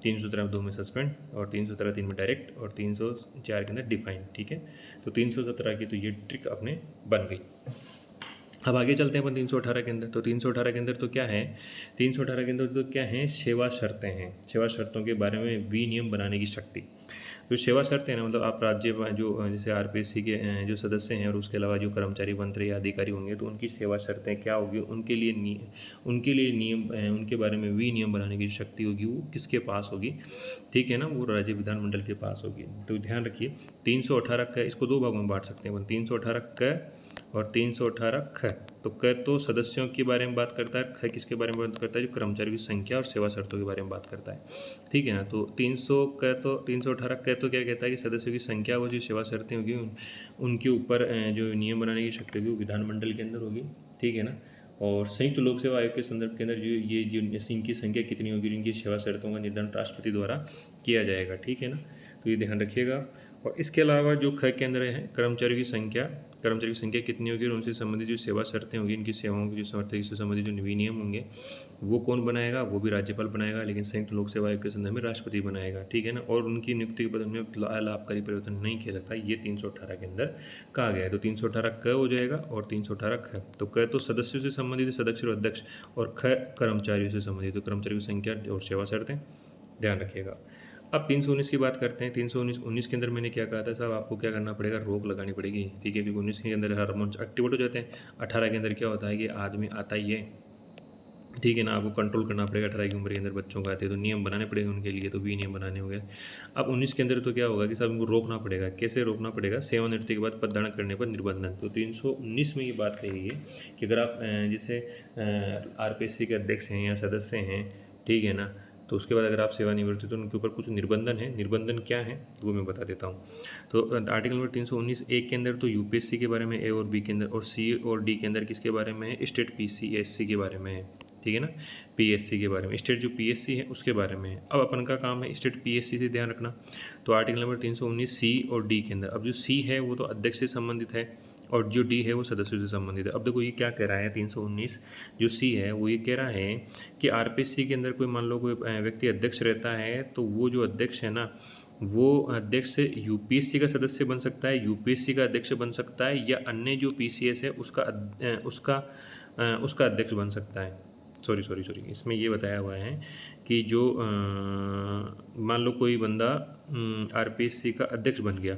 317(2) में सस्पेंड, और 317(3) में डायरेक्ट, और 304 के अंदर डिफाइन, ठीक है। तो 317 की तो ये ट्रिक अपने बन गई। अब आगे चलते हैं अपन 318 के अंदर। तो 318 के अंदर तो क्या है, 318 के अंदर तो क्या है, सेवा शर्तें हैं। सेवा शर्तों के बारे में विनियम बनाने की शक्ति। जो सेवा शर्तें हैं ना, मतलब आप राज्य जो जैसे आरपीएससी के जो सदस्य हैं, और उसके अलावा जो कर्मचारी मंत्री या अधिकारी होंगे, तो उनकी सेवा शर्तें क्या होगी, उनके लिए नियम उनके बारे में विनियम बनाने की जो शक्ति होगी वो किसके पास होगी, ठीक है ना, वो राज्य विधानमंडल के पास होगी। तो ध्यान रखिए 318 का, इसको 2 भागों में बांट सकते हैं अपन, 318 क और 318 ख। तो क तो सदस्यों के बारे में बात करता है, ख किसके बारे में बात करता है, जो कर्मचारियों की संख्या और सेवा शर्तों के बारे में बात करता है, ठीक है ना। तो 318 क तो क्या कहता है कि सदस्यों की संख्या और जो सेवा शर्तें होगी उनके ऊपर जो नियम बनाने की शक्ति होगी वो विधानमंडल के अंदर होगी, ठीक है ना। और संयुक्त लोक सेवा आयोग के संदर्भ के अंदर जो इनकी संख्या कितनी होगी, जिनकी सेवा शर्तों का निर्धारण राष्ट्रपति द्वारा किया जाएगा, ठीक है ना। तो ये ध्यान रखिएगा। और इसके अलावा जो ख के अंदर है, कर्मचारियों की संख्या कितनी होगी और उनसे संबंधित जो सेवा शर्तें होगी, इनकी सेवाओं की जो शर्तें से संबंधित जो विनियम होंगे वो कौन बनाएगा, वो भी राज्यपाल बनाएगा, लेकिन संयुक्त लोक सेवा आयोग के संदर्भ में राष्ट्रपति बनाएगा, ठीक है ना। और उनकी नियुक्ति के पद में लाभकारी परिवर्तन नहीं किया सकता, ये 318 के अंदर कहा गया है। तो 318 क हो जाएगा और 318 ख। तो क तो सदस्यों से संबंधित सदस्य और अध्यक्ष, और ख कर्मचारियों से संबंधित, तो कर्मचारियों की संख्या और सेवा शर्तें, ध्यान रखिएगा। अब 319 की बात करते हैं। 319 के अंदर मैंने क्या कहा था साहब, आपको क्या करना पड़ेगा, रोक लगानी पड़ेगी, ठीक है, क्योंकि 19 के अंदर हार्मोन्स एक्टिवेट हो जाते हैं। 18 के अंदर क्या होता है कि आदमी आता ही है, ठीक है ना, आपको कंट्रोल करना पड़ेगा। 18 की उम्र के अंदर बच्चों का आते हैं तो नियम बनाने पड़ेंगे उनके लिए, तो भी नियम बनाने होंगे। अब 19 के अंदर तो क्या होगा कि साहब उनको रोकना पड़ेगा। कैसे रोकना पड़ेगा, सेवानिवृत्ति के बाद पदधारण करने पर निर्बंधन। तो 319 में ये बात कही है कि अगर आप जैसे आरपीएससी के अध्यक्ष हैं या सदस्य हैं, ठीक है ना, तो उसके बाद अगर आप सेवानिवृत्त तो उनके ऊपर कुछ निर्बंधन है। निर्बंधन क्या है वो मैं बता देता हूँ। तो आर्टिकल नंबर 319(1) के अंदर तो यूपीएससी के बारे में, ए और बी के अंदर, और सी और डी के अंदर किसके बारे में है, स्टेट पीसीएससी के बारे में है, ठीक है ना, पीएससी के बारे में, स्टेट जो पीएससी है उसके बारे में है। अब अपन का काम है स्टेट पीएससी से ध्यान रखना। तो आर्टिकल नंबर 319 सी और डी के अंदर, अब जो सी है वो तो अध्यक्ष से संबंधित है, और जो डी है वो सदस्यों से संबंधित है। अब देखो ये क्या कह रहा है, 319 जो सी है वो ये कह रहा है कि आरपीएससी के अंदर कोई मान लो कोई व्यक्ति अध्यक्ष रहता है, तो वो जो अध्यक्ष है ना, वो अध्यक्ष यूपीएससी का सदस्य बन सकता है, यूपीएससी का अध्यक्ष बन सकता है, या अन्य जो पीसीएस है उसका अध्यक्ष बन सकता है। सॉरी इसमें ये बताया हुआ है कि जो मान लो कोई बंदा आरपीएससी का अध्यक्ष बन गया,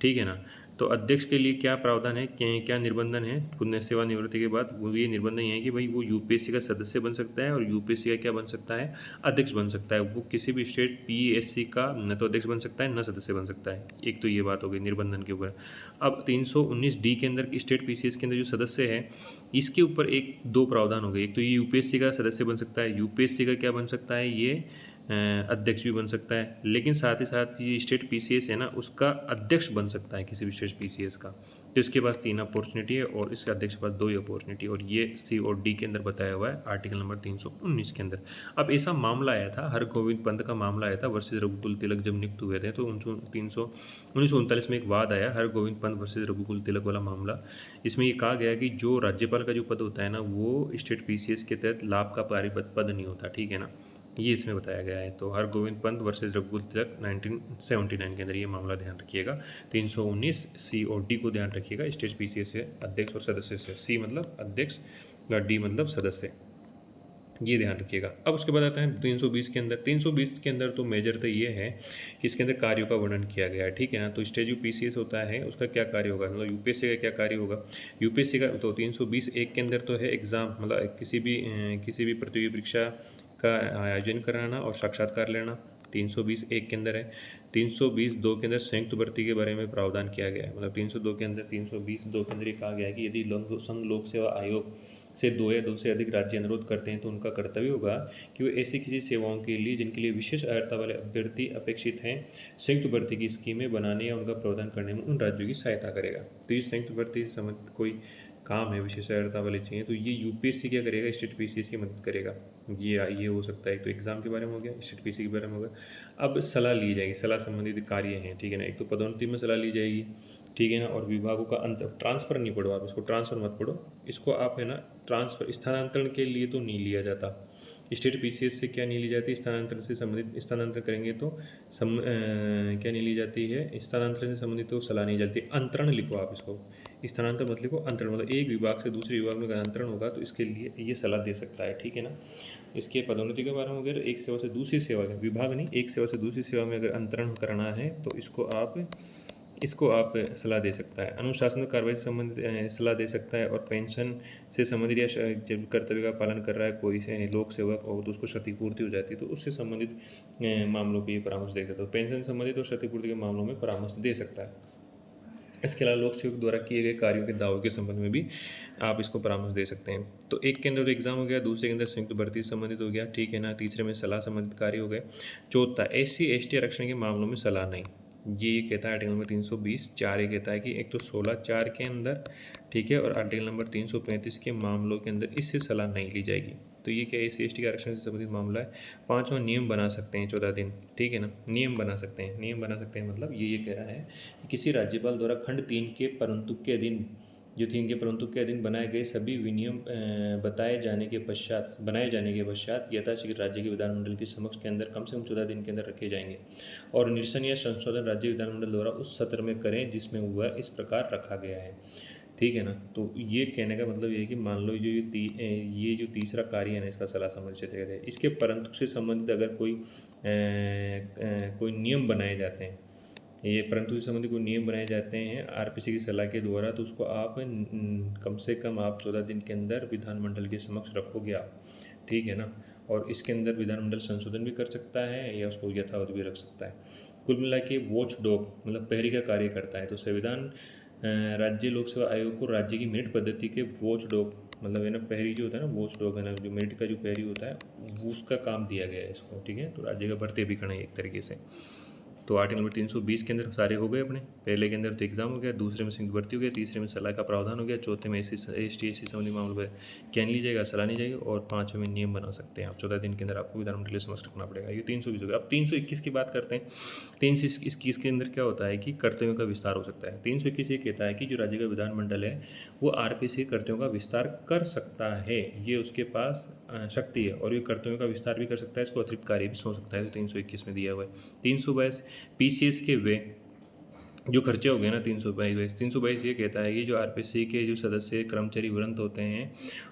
ठीक है ना, तो अध्यक्ष के लिए क्या प्रावधान है, क्या निर्बंधन है पुण्य सेवानिवृत्ति के बाद, वो ये निर्बंधन ये है कि भाई वो यूपीएससी का सदस्य बन सकता है, और यूपीएससी का क्या बन सकता है, अध्यक्ष बन सकता है। वो किसी भी स्टेट पीएससी का न तो अध्यक्ष बन सकता है न सदस्य बन सकता है। एक तो ये बात हो गई निर्बंधन के ऊपर। अब 319 डी के अंदर स्टेट पीसीएस के अंदर जो सदस्य है, इसके ऊपर 1-2 प्रावधान हो गए। एक तो ये यूपीएससी का सदस्य बन सकता है, यूपीएससी का क्या बन सकता है, ये अध्यक्ष भी बन सकता है, लेकिन साथ ही साथ ये स्टेट पीसीएस है ना, उसका अध्यक्ष बन सकता है किसी भी स्टेट पीसीएस का। तो इसके पास 3 अपॉर्चुनिटी है और इसके अध्यक्ष के पास 2 ही अपॉर्चुनिटी, और ये सी और डी के अंदर बताया हुआ है आर्टिकल नंबर 319 के अंदर। अब ऐसा मामला आया था, हरगोविंद पंत का मामला आया था वर्सेज रघुकुल तिलक जब नियुक्त हुए थे, तो 1939 में एक वाद आया, हरगोविंद पंत वर्सेज रघुकुल तिलक वाला मामला। इसमें ये कहा गया कि जो राज्यपाल का जो पद होता है ना, वो स्टेट पीसीएस के तहत लाभकारी पद नहीं होता, ठीक है ना, ये इसमें बताया गया है। तो हरगोविंद पंत वर्सेज रघुकुल तिलक 1979 के अंदर ये मामला ध्यान रखिएगा। 319 सी और डी को ध्यान रखिएगा, स्टेट पीसीएस से अध्यक्ष और सदस्य से, सी मतलब अध्यक्ष और डी मतलब सदस्य, ये ध्यान रखिएगा। अब उसके बाद आता है 320 के अंदर। 320 के अंदर तो मेजर तो ये है कि इसके अंदर कार्यों का वर्णन किया गया है, ठीक है ना। तो स्टेट जो पीसीएस होता है उसका क्या कार्य होगा, मतलब यूपीएससी का क्या कार्य होगा। यूपीएससी का तो 320 एक के अंदर तो है एग्जाम, मतलब किसी भी प्रतियोगी परीक्षा का आयोजन कराना और साक्षात्कार लेना, 320 एक के अंदर है। 320 दो के अंदर संयुक्त भर्ती के बारे में प्रावधान किया गया है, मतलब 302 के अंदर 320 दो के अंदर ये कहा गया है कि यदि संघ लोक सेवा आयोग से 2 या 2 से अधिक राज्य अनुरोध करते हैं तो उनका कर्तव्य होगा कि वे ऐसी किसी सेवाओं के लिए जिनके लिए विशेष अर्हता वाले अभ्यर्थी अपेक्षित हैं, संयुक्त भर्ती की स्कीमें बनाने या उनका प्रावधान करने में उन राज्यों की सहायता करेगा। तो ये संयुक्त भर्ती से संबंधित कोई काम है, विशेष अर्हता वाले चाहिए, तो ये यूपीएससी क्या करेगा, स्टेट पीसीएस की मदद करेगा। ये हो सकता है, तो एग्जाम के बारे में हो गया, स्टेट पीसी के बारे में हो गया। अब सलाह ली जाएगी, सलाह संबंधित कार्य हैं, ठीक है ना। एक तो पदोन्नति में सलाह ली जाएगी, ठीक है ना, और विभागों का अंतर, ट्रांसफ़र नहीं पढ़ो आप, इसको ट्रांसफ़र मत पढ़ो, इसको आप है ना ट्रांसफ़र स्थानांतरण के लिए तो नहीं लिया जाता। स्टेट पीसीएस से क्या नहीं ली जाती, स्थानांतरण से संबंधित, स्थानांतरण करेंगे तो क्या नहीं ली जाती है, स्थानांतरण से संबंधित तो सलाह नहीं जाती। अंतरण लिखो आप इसको, स्थानांतरण मत लिखो, अंतरण, मतलब एक विभाग से दूसरे विभाग में अगर अंतरण होगा तो इसके लिए ये सलाह दे सकता है, ठीक है ना। इसके पदोन्नति के बारे में हो गया, एक सेवा से दूसरी सेवा, विभाग नहीं, एक सेवा से दूसरी सेवा में अगर अंतरण करना है तो इसको आप सलाह दे सकता है। अनुशासनात्मक कार्रवाई से संबंधित सलाह दे सकता है, और पेंशन से संबंधित या जब कर्तव्य का पालन कर रहा है कोई से लोक सेवक और तो उसको क्षतिपूर्ति हो जाती है तो उससे संबंधित मामलों की परामर्श दे सकता है। पेंशन से संबंधित और क्षतिपूर्ति के मामलों में परामर्श दे सकता है। इसके अलावा लोक सेवक द्वारा किए गए कार्यों के दावों के संबंध में भी आप इसको परामर्श दे सकते हैं। तो एक के अंदर तो एग्जाम हो गया, दूसरे के अंदर संयुक्त भर्ती से संबंधित हो गया, ठीक है ना। तीसरे में सलाह संबंधित कार्य हो गए। चौथा, SC ST आरक्षण के मामलों में सलाह नहीं, ये कहता है आर्टिकल नंबर 320 4, ये कहता है कि एक तो 16(4) के अंदर, ठीक है, और आर्टिकल नंबर 335 के मामलों के अंदर इससे सलाह नहीं ली जाएगी। तो ये क्या है, SC ST के आरक्षण से संबंधित मामला है। पाँचवा, नियम बना सकते हैं 14 दिन, ठीक है ना, नियम बना सकते हैं। नियम बना सकते हैं मतलब ये कह रहा है कि किसी राज्यपाल द्वारा खंड 3 के परंतु के अधीन, जो 3 के परंतु के अधीन बनाए गए सभी विनियम बनाए जाने के पश्चात यथाशीघ्र राज्य के विधानमंडल के समक्ष के अंदर कम से कम 14 दिन के अंदर रखे जाएंगे, और निरसन या संशोधन राज्य विधानमंडल द्वारा उस सत्र में करें जिसमें वह इस प्रकार रखा गया है, ठीक है ना। तो ये कहने का मतलब ये है कि मान लो ये जो तीसरा कार्य है ना, इसका सलाह संबंधित क्षेत्र है, इसके परंतु से संबंधित अगर कोई नियम बनाए जाते हैं, ये परंतु से संबंधित कोई नियम बनाए जाते हैं आरपीसी की सलाह के द्वारा, तो उसको आप कम से कम आप 14 दिन के अंदर विधानमंडल के समक्ष रखोगे आप, ठीक है ना। और इसके अंदर विधानमंडल संशोधन भी कर सकता है या उसको यथावत भी रख सकता है। कुल मिला के वॉच डॉग मतलब प्रहरी का कार्य करता है। तो संविधान राज्य लोक सेवा आयोग को राज्य की मेरिट पद्धति के वॉच डॉग, मतलब है ना, प्रहरी जो होता है ना, वॉच डॉग है ना, जो मेरिट का जो प्रहरी होता है वो उसका काम दिया गया है इसको, ठीक है। तो राज्य का भर्ती भी करना है एक तरीके से। तो आर्टिकल नंबर 320 के अंदर सारे हो गए अपने। पहले के अंदर तो एग्जाम हो गया, दूसरे में संयुक्त भर्ती हो गया, तीसरे में सलाह का प्रावधान हो गया, चौथे में SC ST संबंधी मामलों पर क्या नहीं ली जाएगा, सलाह नहीं जाएगी, और पाँचवें में नियम बना सकते हैं आप। 14 दिन के अंदर आपको विधानमंडल समक्ष रखना पड़ेगा। ये 320 हो गया। अब 321 की बात करते हैं। 321 के अंदर क्या होता है कि कर्तव्यों का विस्तार हो सकता है। 321 ये कहता है कि जो राज्य का विधानमंडल है वो आरपीसी कर्तव्यों का विस्तार कर सकता है, ये उसके पास शक्ति है, और ये कर्तव्यों का विस्तार भी कर सकता है, इसको अतिरिक्त कार्य भी सौंप सकता है। तो 321 में दिया हुआ है। 322 पीसीएस के वे जो खर्चे हो गए ना, 322 ये कहता है कि जो आरपीसी के जो सदस्य कर्मचारी वृंद होते हैं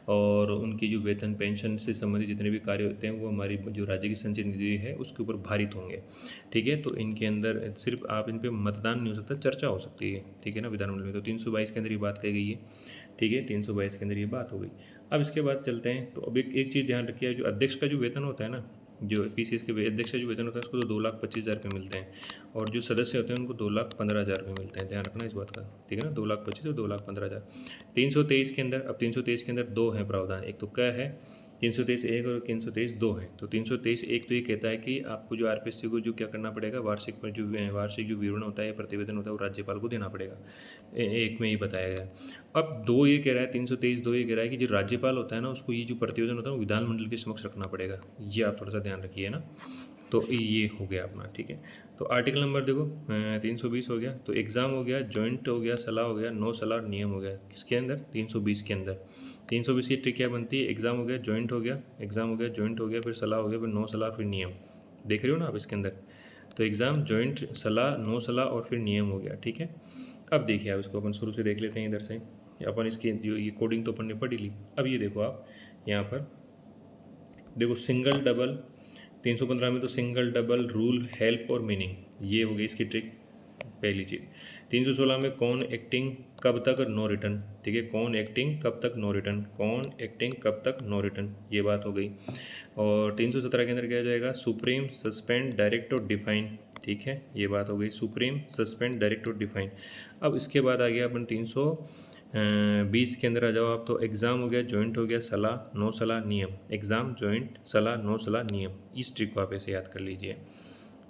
और उनकी जो वेतन पेंशन से संबंधित जितने भी कार्य होते हैं वो हमारी जो राज्य की संचित निधि है उसके ऊपर भारित होंगे, ठीक है। तो इनके अंदर सिर्फ आप इन पर मतदान नहीं हो सकता, चर्चा हो सकती है, ठीक है ना, विधानमंडल में। तो 322 के अंदर ये बात कही गई है, ठीक है। 322 के अंदर ये बात हो गई। अब इसके बाद चलते हैं। तो अब एक चीज़ ध्यान रखिए, जो अध्यक्ष का जो वेतन होता है ना, जो पीसीएस के अध्यक्ष का जो वेतन होता है उसको तो 2,25,000 रुपये मिलते हैं, और जो सदस्य होते हैं उनको 2,15,000 रुपये मिलते हैं। ध्यान रखना इस बात का, ठीक है ना, 2,25,000 और 2,15,000। 323 के अंदर, अब 323 के अंदर दो हैं प्रावधान। एक तो क्या है 323(1) और 323(2) है। तो 323(1) तो ये कहता है कि आपको जो आरपीएससी को जो क्या करना पड़ेगा, वार्षिक जो विवरण होता है, प्रतिवेदन होता है, वो राज्यपाल को देना पड़ेगा। एक में ये बताया गया। अब 2 ये कह रहा है, 323(2) ये कह रहा है कि जो राज्यपाल होता है ना, उसको ये जो प्रतिवेदन होता है वो विधानमंडल के समक्ष रखना पड़ेगा। ये आप थोड़ा सा ध्यान रखिए ना। तो ये हो गया अपना, ठीक है। तो आर्टिकल नंबर देखो 320 हो गया। तो एग्ज़ाम हो गया, जॉइंट हो गया, सलाह हो गया, नो सलाह नियम हो गया। किसके अंदर? 320 के अंदर। 320 की ट्रिक क्या बनती है? एग्ज़ाम हो गया, जॉइंट हो गया, एग्ज़ाम हो गया, जॉइंट हो गया, फिर सलाह हो गया, फिर नो सलाह, फिर नियम। देख रहे हो ना आप इसके अंदर? तो एग्ज़ाम, जॉइंट, सलाह, नो सलाह और फिर नियम हो गया, ठीक है। अब देखिए आप इसको अपन शुरू से देख लेते हैं इधर से। अपन इसकी जो ये कोडिंग तो अपन ने पढ़ी ली। अब ये देखो आप यहाँ पर देखो, सिंगल डबल 315 में तो सिंगल डबल रूल हेल्प और मीनिंग, ये हो गई इसकी ट्रिक, पहली चीज़। 316 में कौन एक्टिंग कब तक नो रिटर्न, ठीक है, कौन एक्टिंग कब तक नो रिटर्न, कौन एक्टिंग कब तक नो रिटर्न, ये बात हो गई। और 317 के अंदर क्या हो जाएगा? सुप्रीम, सस्पेंड, डायरेक्ट और डिफाइन, ठीक है, ये बात हो गई, सुप्रीम, सस्पेंड, डायरेक्ट और डिफाइन। अब इसके बाद आ गया अपन 320 के अंदर आ जाओ आप। तो एग्ज़ाम हो गया, जॉइंट हो गया, सलाह, नो सलाह, नियम। एग्ज़ाम, जॉइंट, सलाह, नो सलाह, नियम। इस ट्रिक को आप ऐसे याद कर लीजिए।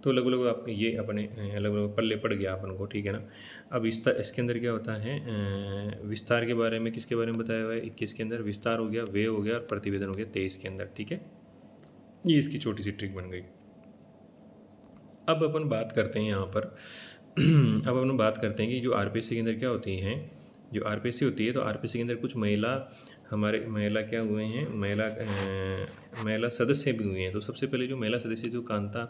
तो लगभग आप ये अपने लगभग पल्ले पड़ गया अपन को, ठीक है ना। अब इसके अंदर क्या होता है, विस्तार के बारे में किसके बारे में बताया हुआ है? 21 के अंदर विस्तार हो गया, वे हो गया और प्रतिवेदन हो गया 23 के अंदर, ठीक है। ये इसकी छोटी सी ट्रिक बन गई। अब अपन बात करते हैं यहाँ पर अब अपन बात करते हैं कि जो आरपीएससी के अंदर क्या होती हैं, जो आरपीएससी होती है, तो आरपीएससी के अंदर कुछ महिला क्या हुए हैं, महिला सदस्य भी हुए हैं। तो सबसे पहले जो महिला सदस्य जो कांता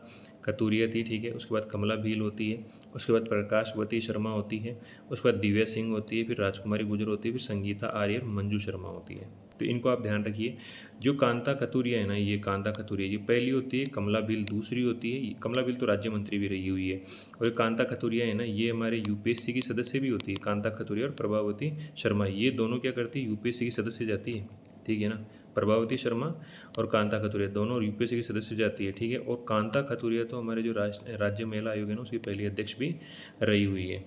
कतूरिया थी, ठीक है, उसके बाद कमला भील होती है, उसके बाद प्रकाशवती शर्मा होती है, उसके बाद दिव्या सिंह होती है, फिर राजकुमारी गुजर होती है, फिर संगीता आर्य और मंजू शर्मा होती है। तो इनको आप ध्यान रखिए। जो कांता कतूरिया है ना, ये कांता कतूरिया ये पहली होती है, कमला भील दूसरी होती है। कमला भील तो राज्य मंत्री भी रही हुई है। और ये कांता कतूरिया है ना, ये हमारे यूपीएससी की सदस्य भी होती है। कांता कतूरिया और प्रभावती शर्मा, ये दोनों क्या करती है? यूपीएससी की सदस्य जाती है, ठीक है ना। प्रभावती शर्मा और कांता कतूरिया दोनों यूपीएससी की सदस्य जाती है, ठीक है। और कांता कतूरिया तो हमारे जो राज्य महिला आयोग है ना, उसकी पहली अध्यक्ष भी रही हुई है।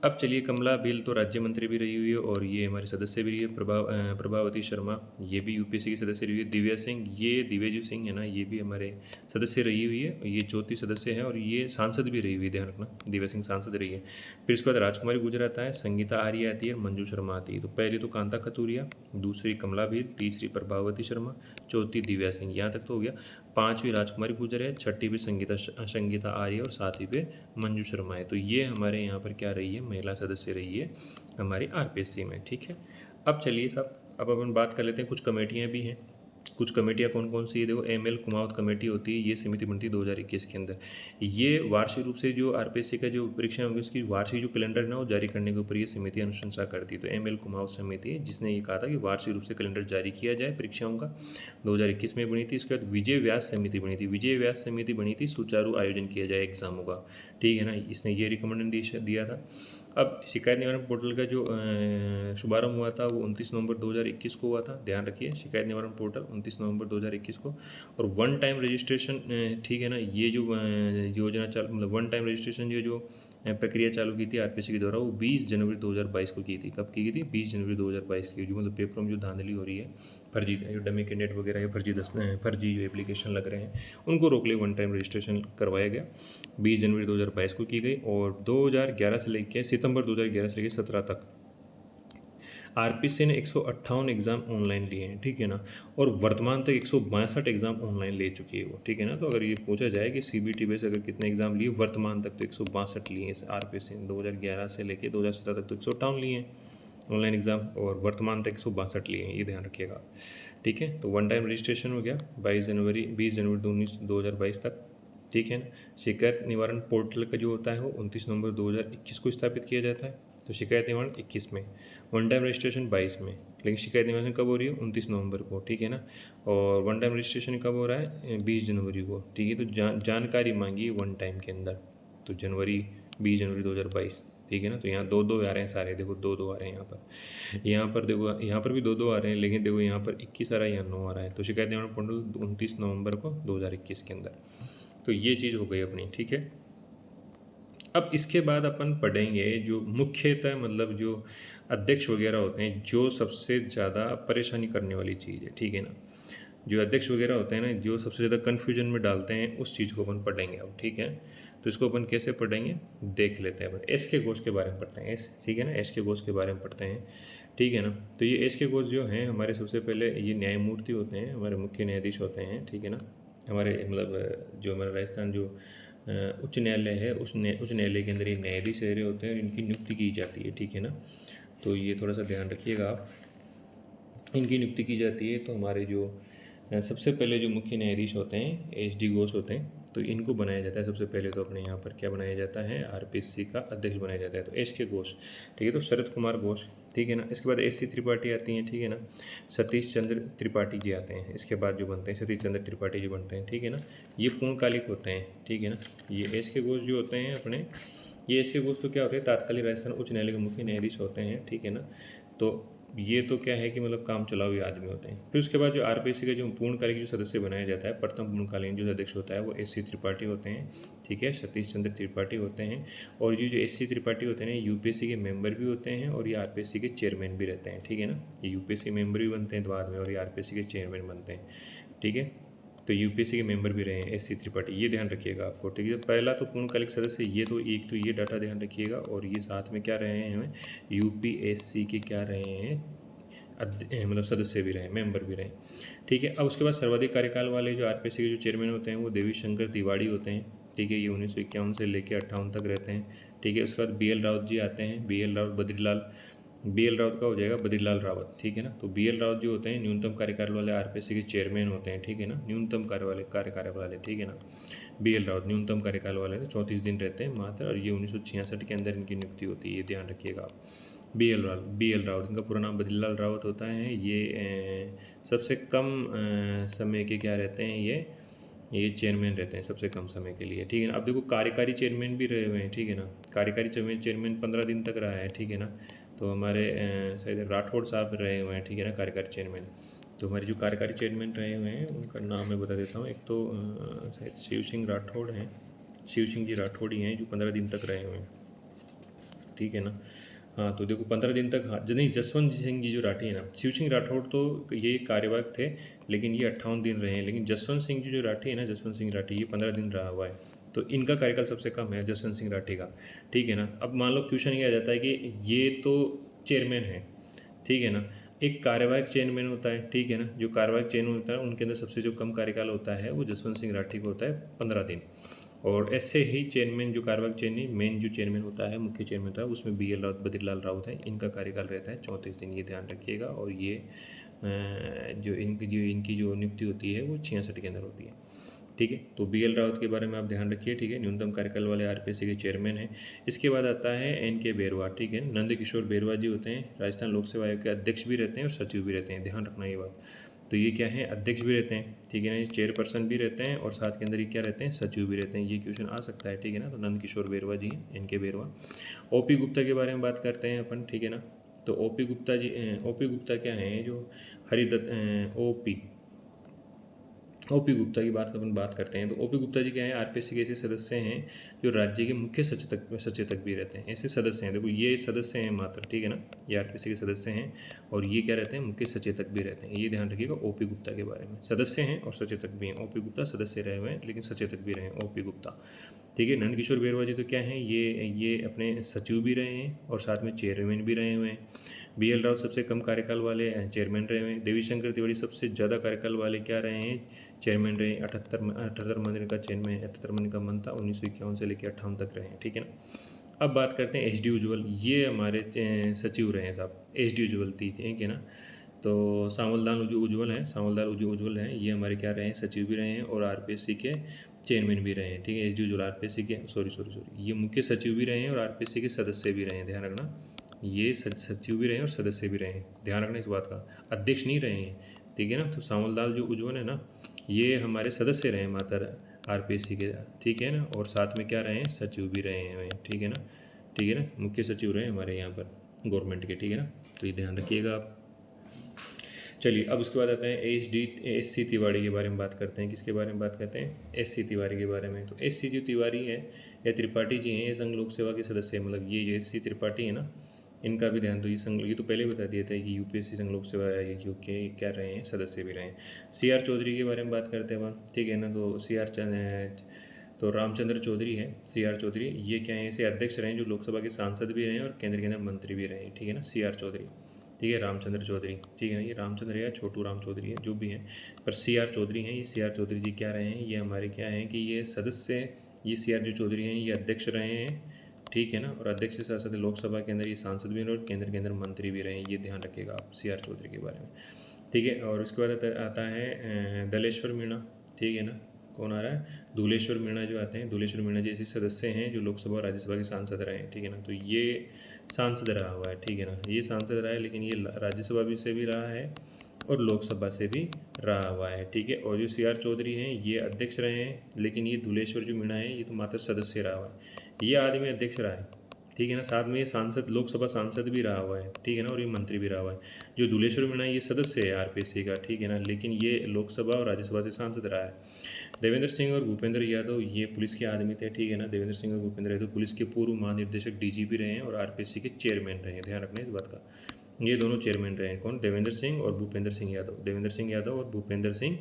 अब चलिए, कमला भील तो राज्य मंत्री भी रही हुई है और ये हमारी सदस्य भी रही है। प्रभावती शर्मा ये भी यूपीएससी की सदस्य रही है। दिव्या सिंह, ये दिव्यजी सिंह है ना, ये भी हमारे सदस्य रही हुई है। ये चौथी सदस्य है और ये सांसद भी रही हुई है, ध्यान रखना, दिव्या सिंह सांसद रही है। फिर इसके बाद राजकुमारी गुजर आता है, संगीता आर्य आती है, मंजू शर्मा आती है। तो पहली तो कांता कतूरिया, दूसरी कमला भील, तीसरी प्रभावती शर्मा, चौथी दिव्या सिंह, यहाँ तक तो हो गया। पाँचवीं राजकुमारी गुजर है, छठी पे संगीता आर्य और सातवीं पे मंजू शर्मा है। तो ये हमारे यहाँ पर क्या रही है? महिला सदस्य रही है हमारी आरपीएससी में, ठीक है। अब चलिए साहब, अब अपन बात कर लेते हैं, कुछ कमेटियाँ भी हैं। कुछ कमेटियाँ कौन कौन सी है? देखो, एमएल कुमाऊत कमेटी होती है, ये समिति बनती है 2021 के अंदर। ये वार्षिक रूप से जो आरपीएससी का जो परीक्षा होंगी उसकी वार्षिक जो कैलेंडर है ना, वो जारी करने के ऊपर ये समिति अनुशंसा करती है। तो एमएल कुमाऊत समिति है जिसने ये कहा था कि वार्षिक रूप से कैलेंडर जारी किया जाए परीक्षाओं का। 2021 में बनी थी। इसके बाद विजय व्यास समिति बनी थी। विजय व्यास समिति बनी थी, सुचारू आयोजन किया जाए एग्जामों का, ठीक है ना, इसने ये रिकमेंडेशन दिया था। अब शिकायत निवारण पोर्टल का जो शुभारंभ हुआ था वो 29 नवंबर 2021 को हुआ था, ध्यान रखिए, शिकायत निवारण पोर्टल 29 नवंबर 2021 को। और वन टाइम रजिस्ट्रेशन, ठीक है ना, ये जो योजना चालू, मतलब वन टाइम रजिस्ट्रेशन जो प्रक्रिया चालू की थी आरपीएससी के द्वारा, वो 20 जनवरी 2022 को की थी। कब की थी? 20 जनवरी 2022 की। जो मतलब पेपरों में जो धांधली हो रही है, फर्जी जो डमी कैंडिडेट वगैरह या फर्जी जो एप्लीकेशन लग रहे हैं, उनको रोक लिए वन टाइम रजिस्ट्रेशन करवाया गया। 20 जनवरी 2022 को की गई। और 2011 से लेकर सितंबर 2011 से लेकर 17 तक आरपीएससी ने 158 एग्ज़ाम ऑनलाइन लिए हैं, ठीक है ना। और वर्तमान तक 162 एग्ज़ाम ऑनलाइन ले चुकी है वो, ठीक है ना। तो अगर ये पूछा जाए कि सीबीटी बेस अगर कितने एग्ज़ाम लिए, वर्तमान तक तो 162 लिए हैं आरपीएससी ने। 2011 से लेकर 2017 तक तो 158 लिए हैं ऑनलाइन एग्ज़ाम, और वर्तमान तक 162 लिए हैं, ये ध्यान रखिएगा, ठीक है। तो वन टाइम रजिस्ट्रेशन हो गया 20 जनवरी 2022 तक, ठीक है ना। शिकायत निवारण पोर्टल का जो होता है वो 29 नवंबर 2021 को स्थापित किया जाता है। तो शिकायत निवारण 21 में, वन टाइम रजिस्ट्रेशन 22 में, लेकिन शिकायत निवारण कब हो रही है? 29 नवंबर को, ठीक है ना। और वन टाइम रजिस्ट्रेशन कब हो रहा है? 20 जनवरी को, ठीक है। तो जानकारी मांगी वन टाइम के अंदर, तो 20 जनवरी 2022, ठीक है ना। तो यहाँ 2-2 आ रहे हैं सारे, देखो 2-2 आ रहे हैं यहाँ पर देखो, यहाँ पर भी 2-2 आ रहे हैं, लेकिन देखो यहाँ पर 21 आ रहा है, यहाँ 9 आ रहा है। तो शिकायत निवारण पोर्टल 29 नवंबर को 2021 के अंदर। तो ये चीज़ हो गई अपनी, ठीक है। अब इसके बाद अपन पढ़ेंगे जो मुख्यतः मतलब जो अध्यक्ष वगैरह होते हैं, जो सबसे ज़्यादा परेशानी करने वाली चीज़ है, ठीक है ना। जो अध्यक्ष वगैरह होते हैं ना, जो सबसे ज़्यादा कन्फ्यूजन में डालते हैं, उस चीज़ को अपन पढ़ेंगे अब, ठीक है। तो इसको अपन कैसे पढ़ेंगे देख लेते हैं अपन। एस के घोष के बारे में पढ़ते हैं, एस, ठीक है ना, एस के घोष के बारे में पढ़ते हैं, ठीक है ना। तो ये एस के घोष जो हैं हमारे, सबसे पहले ये न्यायमूर्ति होते हैं, हमारे मुख्य न्यायाधीश होते हैं, ठीक है ना। हमारे मतलब जो हमारा राजस्थान जो उच्च न्यायालय है, उस उच्च न्यायालय के अंदर ये न्यायाधीश रहे होते हैं और इनकी नियुक्ति की जाती है, ठीक है ना। तो ये थोड़ा सा ध्यान रखिएगा आप, इनकी नियुक्ति की जाती है। तो हमारे जो सबसे पहले जो मुख्य न्यायाधीश होते हैं एच डी घोष होते हैं, तो इनको बनाया जाता है सबसे पहले। तो अपने यहाँ पर क्या बनाया जाता है, आरपीएससी का अध्यक्ष बनाया जाता है, तो एच के घोष, ठीक है। तो शरद कुमार घोष, ठीक है ना। इसके बाद एस सी त्रिपाठी आती हैं, ठीक है ना। सतीश चंद्र त्रिपाठी जी आते हैं इसके बाद जो बनते हैं, सतीश चंद्र त्रिपाठी जी बनते हैं, ठीक है ना। ये पूर्णकालिक होते हैं, ठीक है ना। ये एस के घोष जो होते हैं अपने, ये एस के घोष तो क्या होते हैं, तात्कालिक राजस्थान उच्च न्यायालय के मुख्य न्यायाधीश होते हैं, ठीक है ना। तो ये तो क्या है कि मतलब काम चलाऊ आदमी होते हैं। फिर उसके बाद जो आरपीएससी का जो पूर्णकालिक जो सदस्य बनाया जाता है, प्रथम पूर्णकालीन जो अध्यक्ष होता है वो एस सी त्रिपाठी होते हैं, ठीक है, सतीश चंद्र त्रिपाठी होते हैं। और ये जो एस सी त्रिपाठी होते हैं यूपीएससी के मेंबर भी होते हैं और ये आरपीएससी के चेयरमैन भी रहते हैं, ठीक है ना। ये यूपीएससी मेंबर भी बनते हैं बाद में और ये आरपीएससी के चेयरमैन बनते हैं, ठीक है। तो यूपीएससी के मेंबर भी रहे हैं एस सी त्रिपाठी, ये ध्यान रखिएगा आपको, ठीक है। पहला तो पूर्णकालिक सदस्य, ये तो एक तो ये डाटा ध्यान रखिएगा। और ये साथ में क्या रहे हैं, यूपीएससी के क्या रहे हैं, मतलब सदस्य भी रहे, मेंबर भी रहे, ठीक है। अब उसके बाद सर्वाधिक कार्यकाल वाले जो आरपीएससी के जो चेयरमैन होते हैं वो देवी शंकर तिवाड़ी होते हैं, ठीक है। ये 1951 से लेकर 58 तक रहते हैं, ठीक है। उसके बाद बी एल रावत जी आते हैं, B L Rawat Badrilal, B L Rawat का हो जाएगा बद्रीलाल रावत, ठीक है ना। तो बी एल रावत जो होते हैं न्यूनतम कार्यकाल वाले आरपीएससी के चेयरमैन होते हैं, ठीक है ना। न्यूनतम कार्यकाल वाले, ठीक है ना। बी एल रावत न्यूनतम कार्यकाल वाले 34 दिन रहते हैं मात्र, और ये 1966 के अंदर इनकी नियुक्ति होती है, ये ध्यान रखिएगा आप। बी एल रावत, इनका पूरा नाम बद्रीलाल रावत होता है। ये सबसे कम समय के क्या रहते हैं, ये चेयरमैन रहते हैं सबसे कम समय के लिए, ठीक है ना। अब देखो कार्यकारी चेयरमैन भी रहे हुए हैं, ठीक है ना। कार्यकारी चेयरमैन 15 दिन तक रहा है, ठीक है ना। तो हमारे शायद राठौड़ साहब रहे हुए हैं, ठीक है ना, कार्यकारी चेयरमैन। तो हमारे जो कार्यकारी चेयरमैन रहे हुए हैं उनका नाम मैं बता देता हूँ। एक तो शायद शिव सिंह राठौड़ हैं, शिव सिंह जी राठौड़ ही हैं जो 15 दिन तक रहे हुए हैं, ठीक है ना। हाँ, तो देखो 15 दिन तक, हाँ नहीं, जसवंत सिंह जी जो राठी है ना, शिव सिंह राठौड़ तो ये कार्यवाहक थे लेकिन ये 58 दिन रहे हैं। लेकिन जसवंत सिंह जी जो राठी है ना, जसवंत सिंह राठी, ये 15 दिन रहा हुआ है। तो इनका कार्यकाल सबसे कम है जसवंत सिंह राठी का, ठीक है ना। अब मान लो क्वेश्चन ये आ जाता है कि ये तो चेयरमैन है, ठीक है ना। एक कार्यवाहक चेयरमैन होता है, ठीक है ना। जो कार्यवाहक चेयरमैन होता है उनके अंदर सबसे जो कम कार्यकाल होता है वो जसवंत सिंह राठी को होता है 15 दिन। और ऐसे ही चेयरमैन जो कार्यवाहक चेयरमैन, मेन जो चेयरमैन होता है, मुख्य चेयरमैन होता है, उसमें बी एल रावत बद्रीलाल रावत है, इनका कार्यकाल रहता है 34 दिन, ये ध्यान रखिएगा। और ये जो इनकी जो नियुक्ति होती है वो 66 के अंदर होती है, ठीक है। तो बी एल रावत के बारे में आप ध्यान रखिए, ठीक है, न्यूनतम कार्यकाल वाले आरपीएससी के चेयरमैन हैं। इसके बाद आता है एन के बेरवा, ठीक है, नंद किशोर बेरवा जी होते हैं, राजस्थान लोक सेवा आयोग के अध्यक्ष भी रहते हैं और सचिव भी रहते हैं, ध्यान रखना ये बात। तो ये क्या है, अध्यक्ष भी रहते हैं, ठीक है ना, ये चेयरपर्सन भी रहते हैं और साथ के अंदर ये क्या रहते हैं, सचिव भी रहते हैं। ये क्वेश्चन आ सकता है, ठीक है ना। तो नंद किशोर बेरवा जी हैं, एन के बेरवा। ओपी गुप्ता के बारे में बात करते हैं अपन, ठीक है ना। तो ओपी गुप्ता जी, ओपी गुप्ता क्या है, जो हरिदत्त ओपी गुप्ता की अपन बात करते हैं। तो ओपी गुप्ता जी क्या है, आरपीएससी के ऐसे सदस्य हैं जो राज्य के मुख्य सचेतक भी रहते हैं, ऐसे सदस्य हैं। देखो ये सदस्य हैं मात्र, ठीक है ना, ये आरपीएससी के सदस्य हैं और ये क्या रहते हैं, मुख्य सचेतक भी रहते हैं। ये ध्यान रखिएगा ओपी गुप्ता के बारे में, सदस्य हैं और सचेतक भी हैं। ओपी गुप्ता सदस्य रहे हुए हैं लेकिन सचेतक भी रहे हैं, ओपी गुप्ता, ठीक है। नंदकिशोर बेरवा जी तो क्या हैं, ये अपने सचिव भी रहे हैं और साथ में चेयरमैन भी रहे हुए हैं। बी एल रावत सबसे कम कार्यकाल वाले चेयरमैन रहे हुए हैं। देवीशंकर तिवारी सबसे ज़्यादा कार्यकाल वाले क्या रहे हैं, चेयरमैन रहे। 78 मंदिर का चेयरमैन, 78 मंदिर का मन था, 1951 से लेकर 58 तक रहे हैं, ठीक है ना। अब बात करते हैं एच डी उज्ज्वल, ये हमारे सचिव रहे हैं साहब, एच डी उज्ज्वल थी, ठीक है ना। तो सावलदान जो उज्ज्वल हैं, सावलदार जो उज्ज्वल हैं, ये हमारे क्या रहे हैं, सचिव भी रहे हैं और आरपीएससी के चेयरमैन भी रहे हैं, ठीक है। एच डी उज्ज्वल आरपीएससी के सॉरी ये मुख्य सचिव भी रहे हैं और आरपीएससी के सदस्य भी रहे हैं, ध्यान रखना। ये सचिव भी रहे हैं और सदस्य भी रहे हैं, ध्यान रखना इस बात का, अध्यक्ष नहीं रहे हैं, ठीक है ना। तो सावलदार जो उज्ज्वल है ना, ये हमारे सदस्य रहे मात्र आरपीएससी के, ठीक है ना। और साथ में क्या रहे हैं, सचिव भी रहे हैं, ठीक है ना, ठीक है ना, मुख्य सचिव रहे हमारे यहाँ पर गवर्नमेंट के, ठीक है ना। तो ये ध्यान रखिएगा आप। चलिए अब उसके बाद आते हैं एस सी तिवारी के बारे में बात करते हैं। किसके बारे में बात करते हैं, एस सी तिवारी के बारे में। तो एस सी जो तिवारी है या त्रिपाठी जी हैं, ये संघ लोक सेवा के सदस्य हैं, मतलब ये एस सी त्रिपाठी है ना, इनका भी ध्यान दो। ये तो पहले बता दिया था कि यूपीएससी संघ लोक सेवा आयोग के क्या रहे हैं, सदस्य भी रहे हैं। CR चौधरी के बारे में बात करते हैं अपन, ठीक है ना। तो तो रामचंद्र चौधरी है, CR चौधरी, ये क्या है, इसे अध्यक्ष रहे हैं, जो लोकसभा के सांसद भी रहे हैं और केंद्र के अंदर मंत्री भी रहे हैं, ठीक है ना। CR चौधरी, ठीक है, रामचंद्र चौधरी, ठीक है ना। ये रामचंद्र या छोटू राम चौधरी है, जो भी हैं, पर CR चौधरी हैं। ये CR चौधरी जी क्या रहे हैं, ये हमारे क्या हैं कि ये सदस्य, ये CR जो चौधरी हैं ये अध्यक्ष रहे हैं, ठीक है ना। और अध्यक्ष के साथ साथ लोकसभा के अंदर ये सांसद भी रहे और केंद्र के अंदर मंत्री भी रहे हैं, ये ध्यान रखिएगा आप CR चौधरी के बारे में, ठीक है। और उसके बाद आता है दलेश्वर मीणा, ठीक है ना। कौन आ रहा है, धुलेश्वर मीणा जो आते हैं, धुलेश्वर मीणा जी ऐसे सदस्य हैं जो लोकसभा और राज्यसभा के सांसद रहे हैं, ठीक है ना। तो ये सांसद रहा हुआ है, ठीक है ना, ये सांसद रहा है, लेकिन ये राज्यसभा भी से भी रहा है और लोकसभा से भी रहा हुआ है, ठीक है। और जो CR चौधरी हैं ये अध्यक्ष रहे हैं, लेकिन ये धुलेश्वर जो मीणा है ये तो मात्र सदस्य रहा हुआ है, ये आदमी अध्यक्ष रहा है, ठीक है ना। साथ में ये सांसद, लोकसभा सांसद भी रहा हुआ है, ठीक है ना, और ये मंत्री भी रहा हुआ है। जो धुलेश्वर मीणा ये सदस्य है RPSC का, ठीक है ना, लेकिन ये लोकसभा और राज्यसभा से सांसद रहा है। देवेंद्र सिंह और भूपेंद्र यादव ये पुलिस के आदमी थे, ठीक है ना। देवेंद्र सिंह और भूपेंद्र यादव पुलिस के पूर्व महानिदेशक DGP रहे हैं और RPSC के चेयरमैन रहे हैं, ध्यान रखना इस बात का। ये दोनों चेयरमैन रहे हैं, कौन, देवेंद्र सिंह और भूपेंद्र सिंह यादव, देवेंद्र सिंह यादव और भूपेंद्र सिंह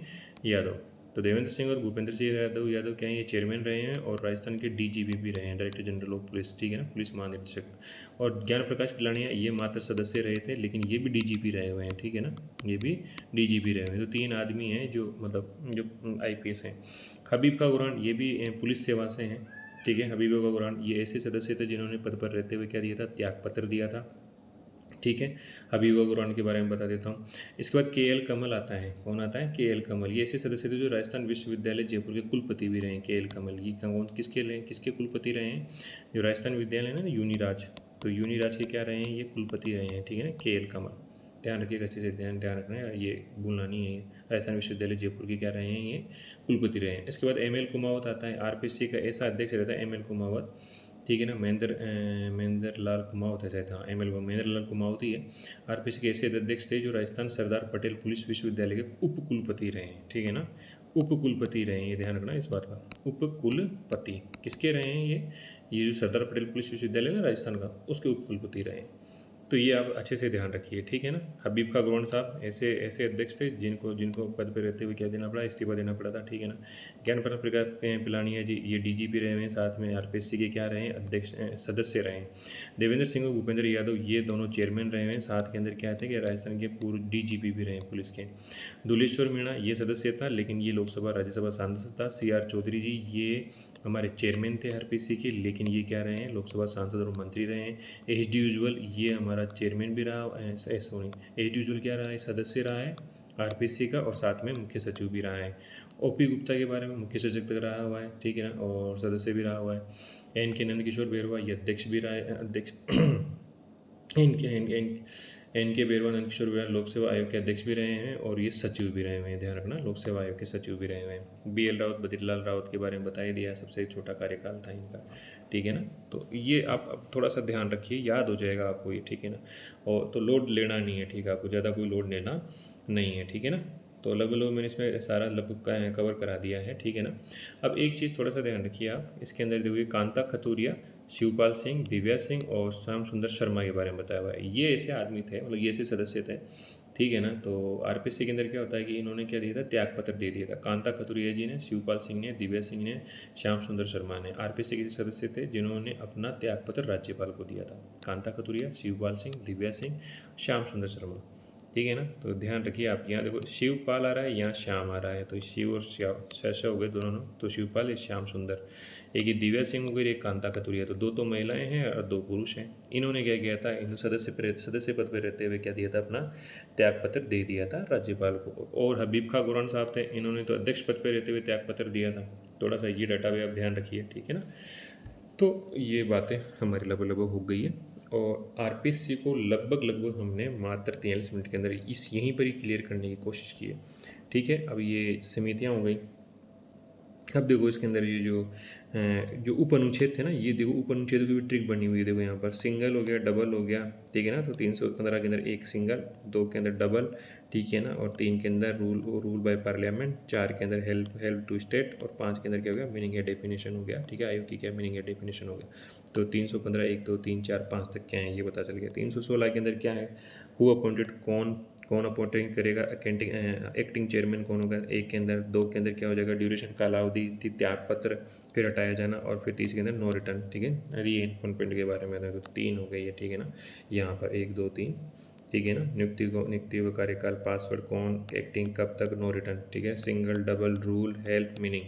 यादव। तो देवेंद्र सिंह और भूपेंद्र सिंह यादव क्या है, ये चेयरमैन रहे हैं और राजस्थान के DGP भी रहे हैं, डायरेक्टर जनरल ऑफ पुलिस, ठीक है ना, पुलिस महानिदेशक। और ज्ञान प्रकाश पिलानिया ये मात्र सदस्य रहे थे, लेकिन ये भी DGP रहे हुए हैं, ठीक है ना, ये भी DGP रहे हुए हैं। तो 3 आदमी हैं जो मतलब जो IPS हैं। हबीब का कुरान ये भी पुलिस सेवा से हैं, ठीक है। हबीब का कुरान ये ऐसे सदस्य थे जिन्होंने पद पर रहते हुए क्या दिया था, त्यागपत्र दिया था, ठीक है। हबीबा कुरान के बारे में बता देता हूँ। इसके बाद KL कमल आता है, कौन आता है, KL कमल, ये ऐसे सदस्य थे जो राजस्थान विश्वविद्यालय जयपुर के कुलपति भी रहे हैं। KL कमल ये कौन, किसके कुलपति रहे हैं, जो राजस्थान विद्यालय है ना यूनिराज, तो यूनिराज के क्या रहे हैं, ये कुलपति रहे हैं, ठीक है ना, KL कमल। ध्यान रखिएगा अच्छे से, ध्यान रखना है, ये भूलना नहीं है। राजस्थान विश्वविद्यालय जयपुर के क्या रहे हैं, ये कुलपति रहे हैं। इसके बाद ML कुमावत आता है, RPSC का ऐसा अध्यक्ष रहता है ML कुमावत, ठीक है ना। महेंद्र लाल कुमावत ऐसा था, महेंद्र लाल कुमावत ही है। RPSC के ऐसे अध्यक्ष थे जो राजस्थान सरदार पटेल पुलिस विश्वविद्यालय के उप कुलपति रहे हैं, ठीक है ना, उप कुलपति रहे हैं, ये ध्यान रखना इस बात का। उप कुलपति किसके रहे हैं, ये जो सरदार पटेल पुलिस विश्वविद्यालय है ना राजस्थान का, उसके उप कुलपति रहे हैं। तो ये आप अच्छे से ध्यान रखिए, ठीक है ना। हबीब का गुरन साहब ऐसे अध्यक्ष थे जिनको पद पर रहते हुए क्या देना पड़ा, इस्तीफा देना पड़ा था, ठीक है ना। ज्ञान प्रकाश पिलानिया जी ये DGP रहे हैं, साथ में RPSC के क्या रहे हैं, अध्यक्ष सदस्य रहे हैं। देवेंद्र सिंह और भूपेंद्र यादव ये दोनों चेयरमैन रहे हैं, साथ के अंदर क्या थे कि राजस्थान के पूर्व DGP भी रहे हैं पुलिस के। धुलेश्वर मीणा ये सदस्य था, लेकिन ये लोकसभा राज्यसभा सांसद था। CR चौधरी जी ये हमारे चेयरमैन थे RPSC के, लेकिन ये क्या रहे हैं, लोकसभा सांसद और मंत्री रहे हैं। HD उज्ज्वल ये हमारा चेयरमैन भी रहा, सॉरी HD उज्ज्वल क्या रहा है, सदस्य रहा है RPSC का और साथ में मुख्य सचिव भी रहा है। OP गुप्ता के बारे में मुख्य सचिव तक रहा हुआ है, ठीक है ना, और सदस्य भी रहा हुआ है। NK नंदकिशोर बेरवा ये अध्यक्ष भी रहा है, अध्यक्ष NK बेरवा नंदकिशोर बेरवा लोक सेवा आयोग के अध्यक्ष भी रहे हैं और ये सचिव भी रहे हुए हैं, ध्यान रखना, लोक सेवा आयोग के सचिव भी रहे हुए हैं। BL रावत बद्रीलाल रावत के बारे में बता ही दिया, सबसे छोटा कार्यकाल था इनका, ठीक है ना। तो ये आप अब थोड़ा सा ध्यान रखिए, याद हो जाएगा आपको ये, ठीक है ना। और तो लोड लेना नहीं है, ठीक है, आपको ज़्यादा कोई लोड लेना नहीं है, ठीक है ना। तो लगभग मैंने इसमें सारा लगभग कवर करा दिया है, ठीक है ना। अब एक चीज़ थोड़ा सा ध्यान रखिए आप, इसके अंदर देखिए कांता खतूरिया, शिवपाल सिंह, दिव्या सिंह और श्याम सुंदर शर्मा के बारे में बताया हुआ है। ये ऐसे आदमी थे, मतलब ये ऐसे सदस्य थे, ठीक है ना। तो RPSC के अंदर क्या होता है कि इन्होंने क्या दिया था, त्यागपत्र दे दिया था। कांता खतूरिया जी ने, शिवपाल सिंह ने, दिव्या सिंह ने, श्याम सुंदर शर्मा ने RPSC के सदस्य थे जिन्होंने अपना त्यागपत्र राज्यपाल को दिया था। कांता खतूरिया, शिवपाल सिंह, दिव्या सिंह, श्याम सुंदर शर्मा, ठीक है ना। तो ध्यान रखिए आप, यहाँ देखो शिवपाल आ रहा है, यहाँ श्याम आ रहा है, तो शिव और शश हो गए दोनों, तो शिवपाल ये श्याम सुंदर, एक ये दिव्या सिंह हो गई, एक कांता कतूरिया, तो दो महिलाएं हैं और 2 पुरुष हैं। इन्होंने क्या किया था, इन सदस्य पद पर रहते हुए क्या दिया था, अपना त्यागपत्र दे दिया था राज्यपाल को। और हबीब खां गुरान साहब थे, इन्होंने तो अध्यक्ष पद पर रहते हुए त्यागपत्र दिया था। थोड़ा सा ये डाटा भी आप ध्यान रखिए, ठीक है ना। तो ये बातें हमारी लगभग हो गई है और RPSC को लगभग हमने मात्र 43 मिनट के अंदर यहीं पर ही क्लियर करने की कोशिश की है, ठीक है। अब ये समितियाँ हो गई। अब देखो इसके अंदर ये जो जो उप अनुच्छेद थे ना, ये देखो उप अनुच्छेदों की भी ट्रिक बनी हुई है। देखो यहाँ पर सिंगल हो गया, डबल हो गया, ठीक है ना। तो 315 के अंदर एक सिंगल, 2 के अंदर डबल, ठीक है ना, और 3 के अंदर रूल बाय पार्लियामेंट, 4 के अंदर हेल्प टू स्टेट, और 5 के अंदर क्या हो गया, मीनिंग या डेफिनेशन हो गया, ठीक है। आयोग की क्या मीनिंग या डेफिनेशन हो गया। तो 315 1 2 3 4 5 तक क्या है ये पता चल गया। 316 के अंदर क्या है, हु अपॉइंटेड, कौन अपॉइंटिंग करेगा, एक्टिंग चेयरमैन कौन होगा, 1 के अंदर। 2 के अंदर क्या हो जाएगा, ड्यूरेशन, कालावधि, त्याग पत्र, फिर हटाया जाना, और फिर 30 के अंदर नो रिटर्न, ठीक है। री अपॉइंटमेंट के बारे में तो 3 हो गई है, ठीक है ना। यहाँ पर 1 2 3, ठीक है ना। नियुक्ति व कार्यकाल, पासवर्ड, कौन एक्टिंग, कब तक, नो रिटर्न, ठीक है। Single, double, rule, help, meaning.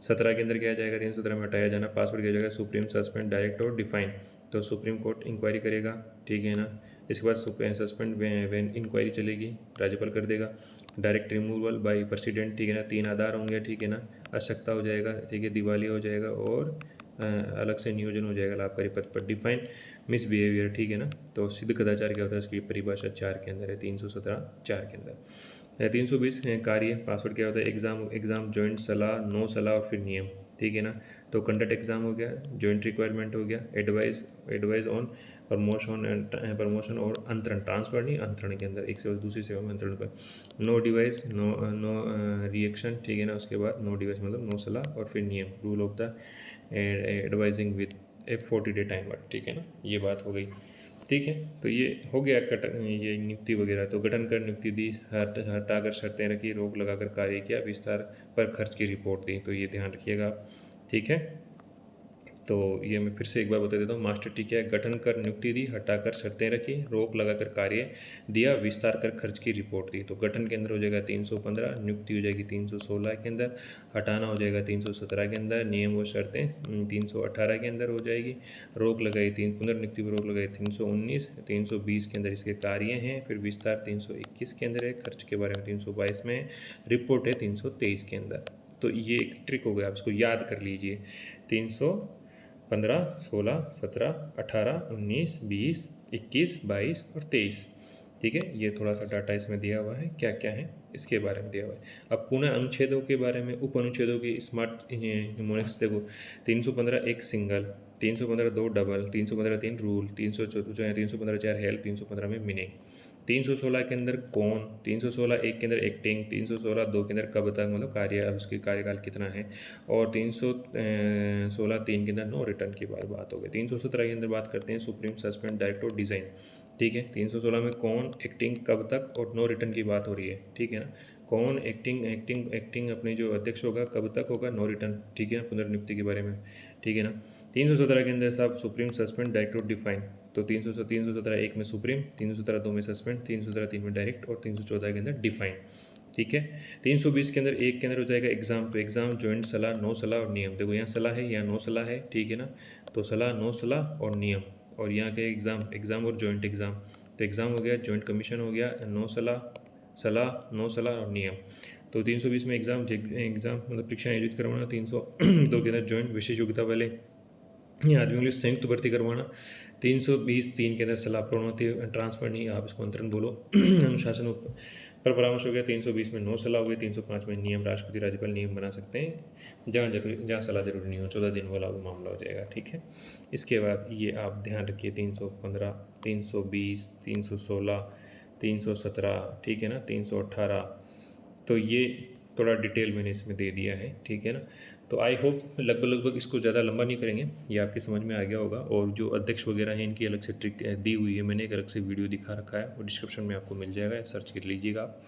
17 के अंदर क्या आ जाएगा, 317 में हटाया जाना, पासवर्ड क्या हो जाएगा, सुप्रीम, सस्पेंड, डायरेक्ट और डिफाइन। तो सुप्रीम कोर्ट इंक्वायरी करेगा, ठीक है ना। इसके बाद सस्पेंड व्हेन इंक्वायरी चलेगी, राज्यपाल कर देगा। डायरेक्ट रिमूवल बाय प्रेसिडेंट, ठीक है ना। 3 आधार होंगे, ठीक है ना। आवश्यकता हो जाएगा, ठीक है, दिवालिया हो जाएगा, और अलग से नियोजन हो जाएगा लाभकारी पद पर। डिफाइन मिसबिहेवियर, ठीक है ना। तो सिद्ध कदाचार क्या होता है, उसकी परिभाषा 4 के अंदर है, 317 4 के अंदर। 320 कार्य, पासवर्ड क्या होता है, एग्जाम ज्वाइंट, सलाह, नो सलाह, और फिर नियम, ठीक है ना। तो कंडक्ट एग्जाम हो गया, ज्वाइंट रिक्वायरमेंट हो गया, एडवाइज ऑन प्रमोशन और अंतरण, ट्रांसफर नहीं, अंतरण के अंदर एक सेवा दूसरी सेवा में अंतरण पर। नो डिवाइस, नो रिएक्शन, ठीक है ना। उसके बाद नो डिवाइस मतलब नो सलाह, और फिर नियम, rule of the advising with A 40 day timer, ठीक है ना। ये बात हो गई, ठीक है। तो ये हो गया ये नियुक्ति वगैरह। तो गठन कर, नियुक्ति दी, हटाकर शर्तें रखी, रोक लगाकर कार्य किया, विस्तार पर खर्च की रिपोर्ट दी। तो ये ध्यान रखिएगा आप, ठीक है। तो ये मैं फिर से एक बार बता देता हूँ। मास्टर टी क्या है, गठन कर, नियुक्ति दी, हटाकर शर्तें रखी, रोक लगाकर कार्य दिया, विस्तार कर खर्च की रिपोर्ट दी। तो गठन के अंदर हो जाएगा 315, नियुक्ति हो जाएगी 316 के अंदर, हटाना हो जाएगा 317 के अंदर, नियम व शर्तें 318 के अंदर हो जाएगी, रोक लगाई पुनर्नियुक्ति पर रोक लगाई 319, 320 के अंदर इसके कार्य हैं, फिर विस्तार 321 के अंदर है, खर्च के बारे में 322 में है, रिपोर्ट है 323 के अंदर। तो ये एक ट्रिक हो गया, आप इसको याद कर लीजिए। 315, 16, 17, 18, 19, 20, 21, 22 और 23, ठीक है। ये थोड़ा सा डाटा इसमें दिया हुआ है, क्या क्या है इसके बारे में दिया हुआ है। अब पुनः अनुच्छेदों के बारे में, उप अनुच्छेदों की स्मार्ट निमोनिक्स देखो। 315 एक सिंगल, 315 2 डबल, 315 3 रूल, 315 4 हेल्प, 315 में मीनिंग। 316 के अंदर कौन, 316 1 के अंदर एक्टिंग, 316 2 के अंदर कब तक मतलब कार्य, उसकी कार्यकाल कितना है, और 316 3 के अंदर नो रिटर्न की बात हो गई। 317 के अंदर बात करते हैं सुप्रीम, सस्पेंड, डायरेक्ट और डिज़ाइन, ठीक है। 316 में कौन, एक्टिंग, कब तक, और नो रिटर्न की बात हो रही है, ठीक है ना। कौन एक्टिंग अपने जो अध्यक्ष होगा, कब तक होगा, नो रिटर्न, ठीक है ना, पुनर्नियुक्ति के बारे में, ठीक है ना। 317 के अंदर साहब सुप्रीम, सस्पेंड, डायरेक्ट और डिफाइन। तो 317 1 में सुप्रीम, 317 2 में सस्पेंड, 317 3 में डायरेक्ट, और 314 के अंदर डिफाइन, ठीक है। 320 के अंदर 1 के अंदर हो जाएगा एग्जाम। तो एग्जाम, ज्वाइंट, सलाह, नो सलाह और नियम। देखो यहाँ सलाह है, यहाँ नो सलाह है, ठीक है ना। तो सलाह, नो सलाह और नियम, और यहाँ के एग्जाम और ज्वाइंट एग्जाम। तो एग्जाम हो गया, ज्वाइंट कमीशन हो गया, नो सलाह, नो सलाह और नियम। तो 320 में एग्जाम मतलब परीक्षा आयोजित करवाना, 302 के अंदर ज्वाइंट विशेष योग्यता वाले आदमियों के लिए संयुक्त भर्ती करवाना, 320 3 के अंदर सलाह, प्रोन्नति, ट्रांसफर नहीं, आप इसको अंतरण बोलो, अनुशासन पर परामर्श हो गया। 320 में नो सलाह हो गई, 305 में नियम, राष्ट्रपति राज्यपाल नियम बना सकते हैं, जहाँ सलाह जरूरी नहीं हो, 14 दिन वाला वो मामला हो जाएगा, ठीक है। इसके बाद ये आप ध्यान रखिए, 315, 320, 316, 317, ठीक है ना, 318। तो ये थोड़ा डिटेल मैंने इसमें दे दिया है, ठीक है ना। तो आई होप लगभग इसको ज़्यादा लंबा नहीं करेंगे, ये आपके समझ में आ गया होगा। और जो अध्यक्ष वगैरह हैं, इनकी अलग से ट्रिक दी हुई है, मैंने एक अलग से वीडियो दिखा रखा है, वो डिस्क्रिप्शन में आपको मिल जाएगा, सर्च कर लीजिएगा आप,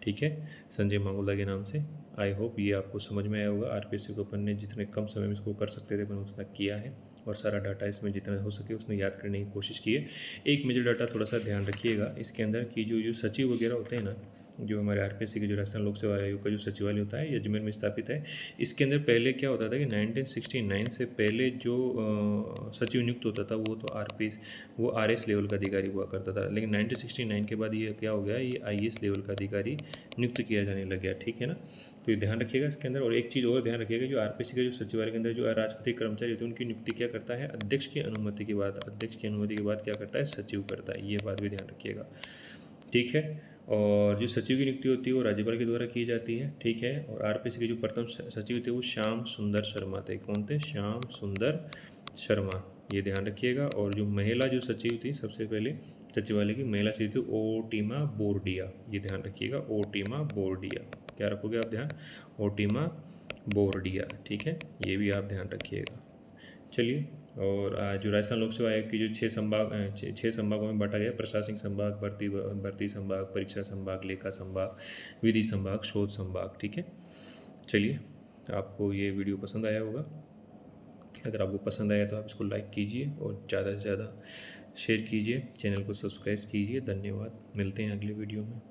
ठीक है, संजय मांगुल्ला के नाम से। आई होप ये आपको समझ में आया होगा। आरपीएससी को अपन ने जितने कम समय में इसको कर सकते थे, मैंने उतना किया है, और सारा डाटा इसमें जितना हो सके उसमें याद करने की कोशिश की है। एक मेजर डाटा थोड़ा सा ध्यान रखिएगा इसके अंदर, कि जो सचिव वगैरह होते हैं ना, जो हमारे आरपीएससी के जो राजस्थान लोक सेवा आयोग का जो सचिवालय होता है, ये अजमेर में स्थापित है। इसके अंदर पहले क्या होता था कि 1969 से पहले जो सचिव नियुक्त होता था, वो आरएस लेवल का अधिकारी हुआ करता था। लेकिन 1969 के बाद ये क्या हो गया, ये आईएएस लेवल का अधिकारी नियुक्त किया जाने लग गया, ठीक है ना। तो ये ध्यान रखिएगा इसके अंदर। और एक चीज़ और ध्यान रखिएगा, जो आरपीएससी के जो सचिवालय के अंदर जो राजपत्रित कर्मचारी होते हैं, उनकी नियुक्ति क्या करता है, अध्यक्ष की अनुमति के बाद क्या करता है, सचिव करता है। ये बात भी ध्यान रखिएगा, ठीक है। और जो सचिव की नियुक्ति होती है वो राज्यपाल के द्वारा की जाती है, ठीक है। और आरपीएससी के जो प्रथम सचिव थे वो श्याम सुंदर शर्मा थे। कौन थे? श्याम सुंदर शर्मा, ये ध्यान रखिएगा। और जो महिला जो सचिव थी सबसे पहले सचिवालय की महिला सचिव थी ओटीमा बोरडिया, ये ध्यान रखिएगा, ओटीमा बोरडिया। क्या रखोगे आप ध्यान? ओटीमा बोरडिया, ठीक है, ये भी आप ध्यान रखिएगा। चलिए, और जो राजस्थान लोक सेवा आयोग की जो 6 संभागों में बांटा गया, प्रशासनिक संभाग, भर्ती संभाग, परीक्षा संभाग, लेखा संभाग, विधि संभाग, शोध संभाग, ठीक है। चलिए, आपको ये वीडियो पसंद आया होगा। अगर आपको पसंद आया तो आप इसको लाइक कीजिए और ज़्यादा से ज़्यादा शेयर कीजिए, चैनल को सब्सक्राइब कीजिए। धन्यवाद, मिलते हैं अगले वीडियो में।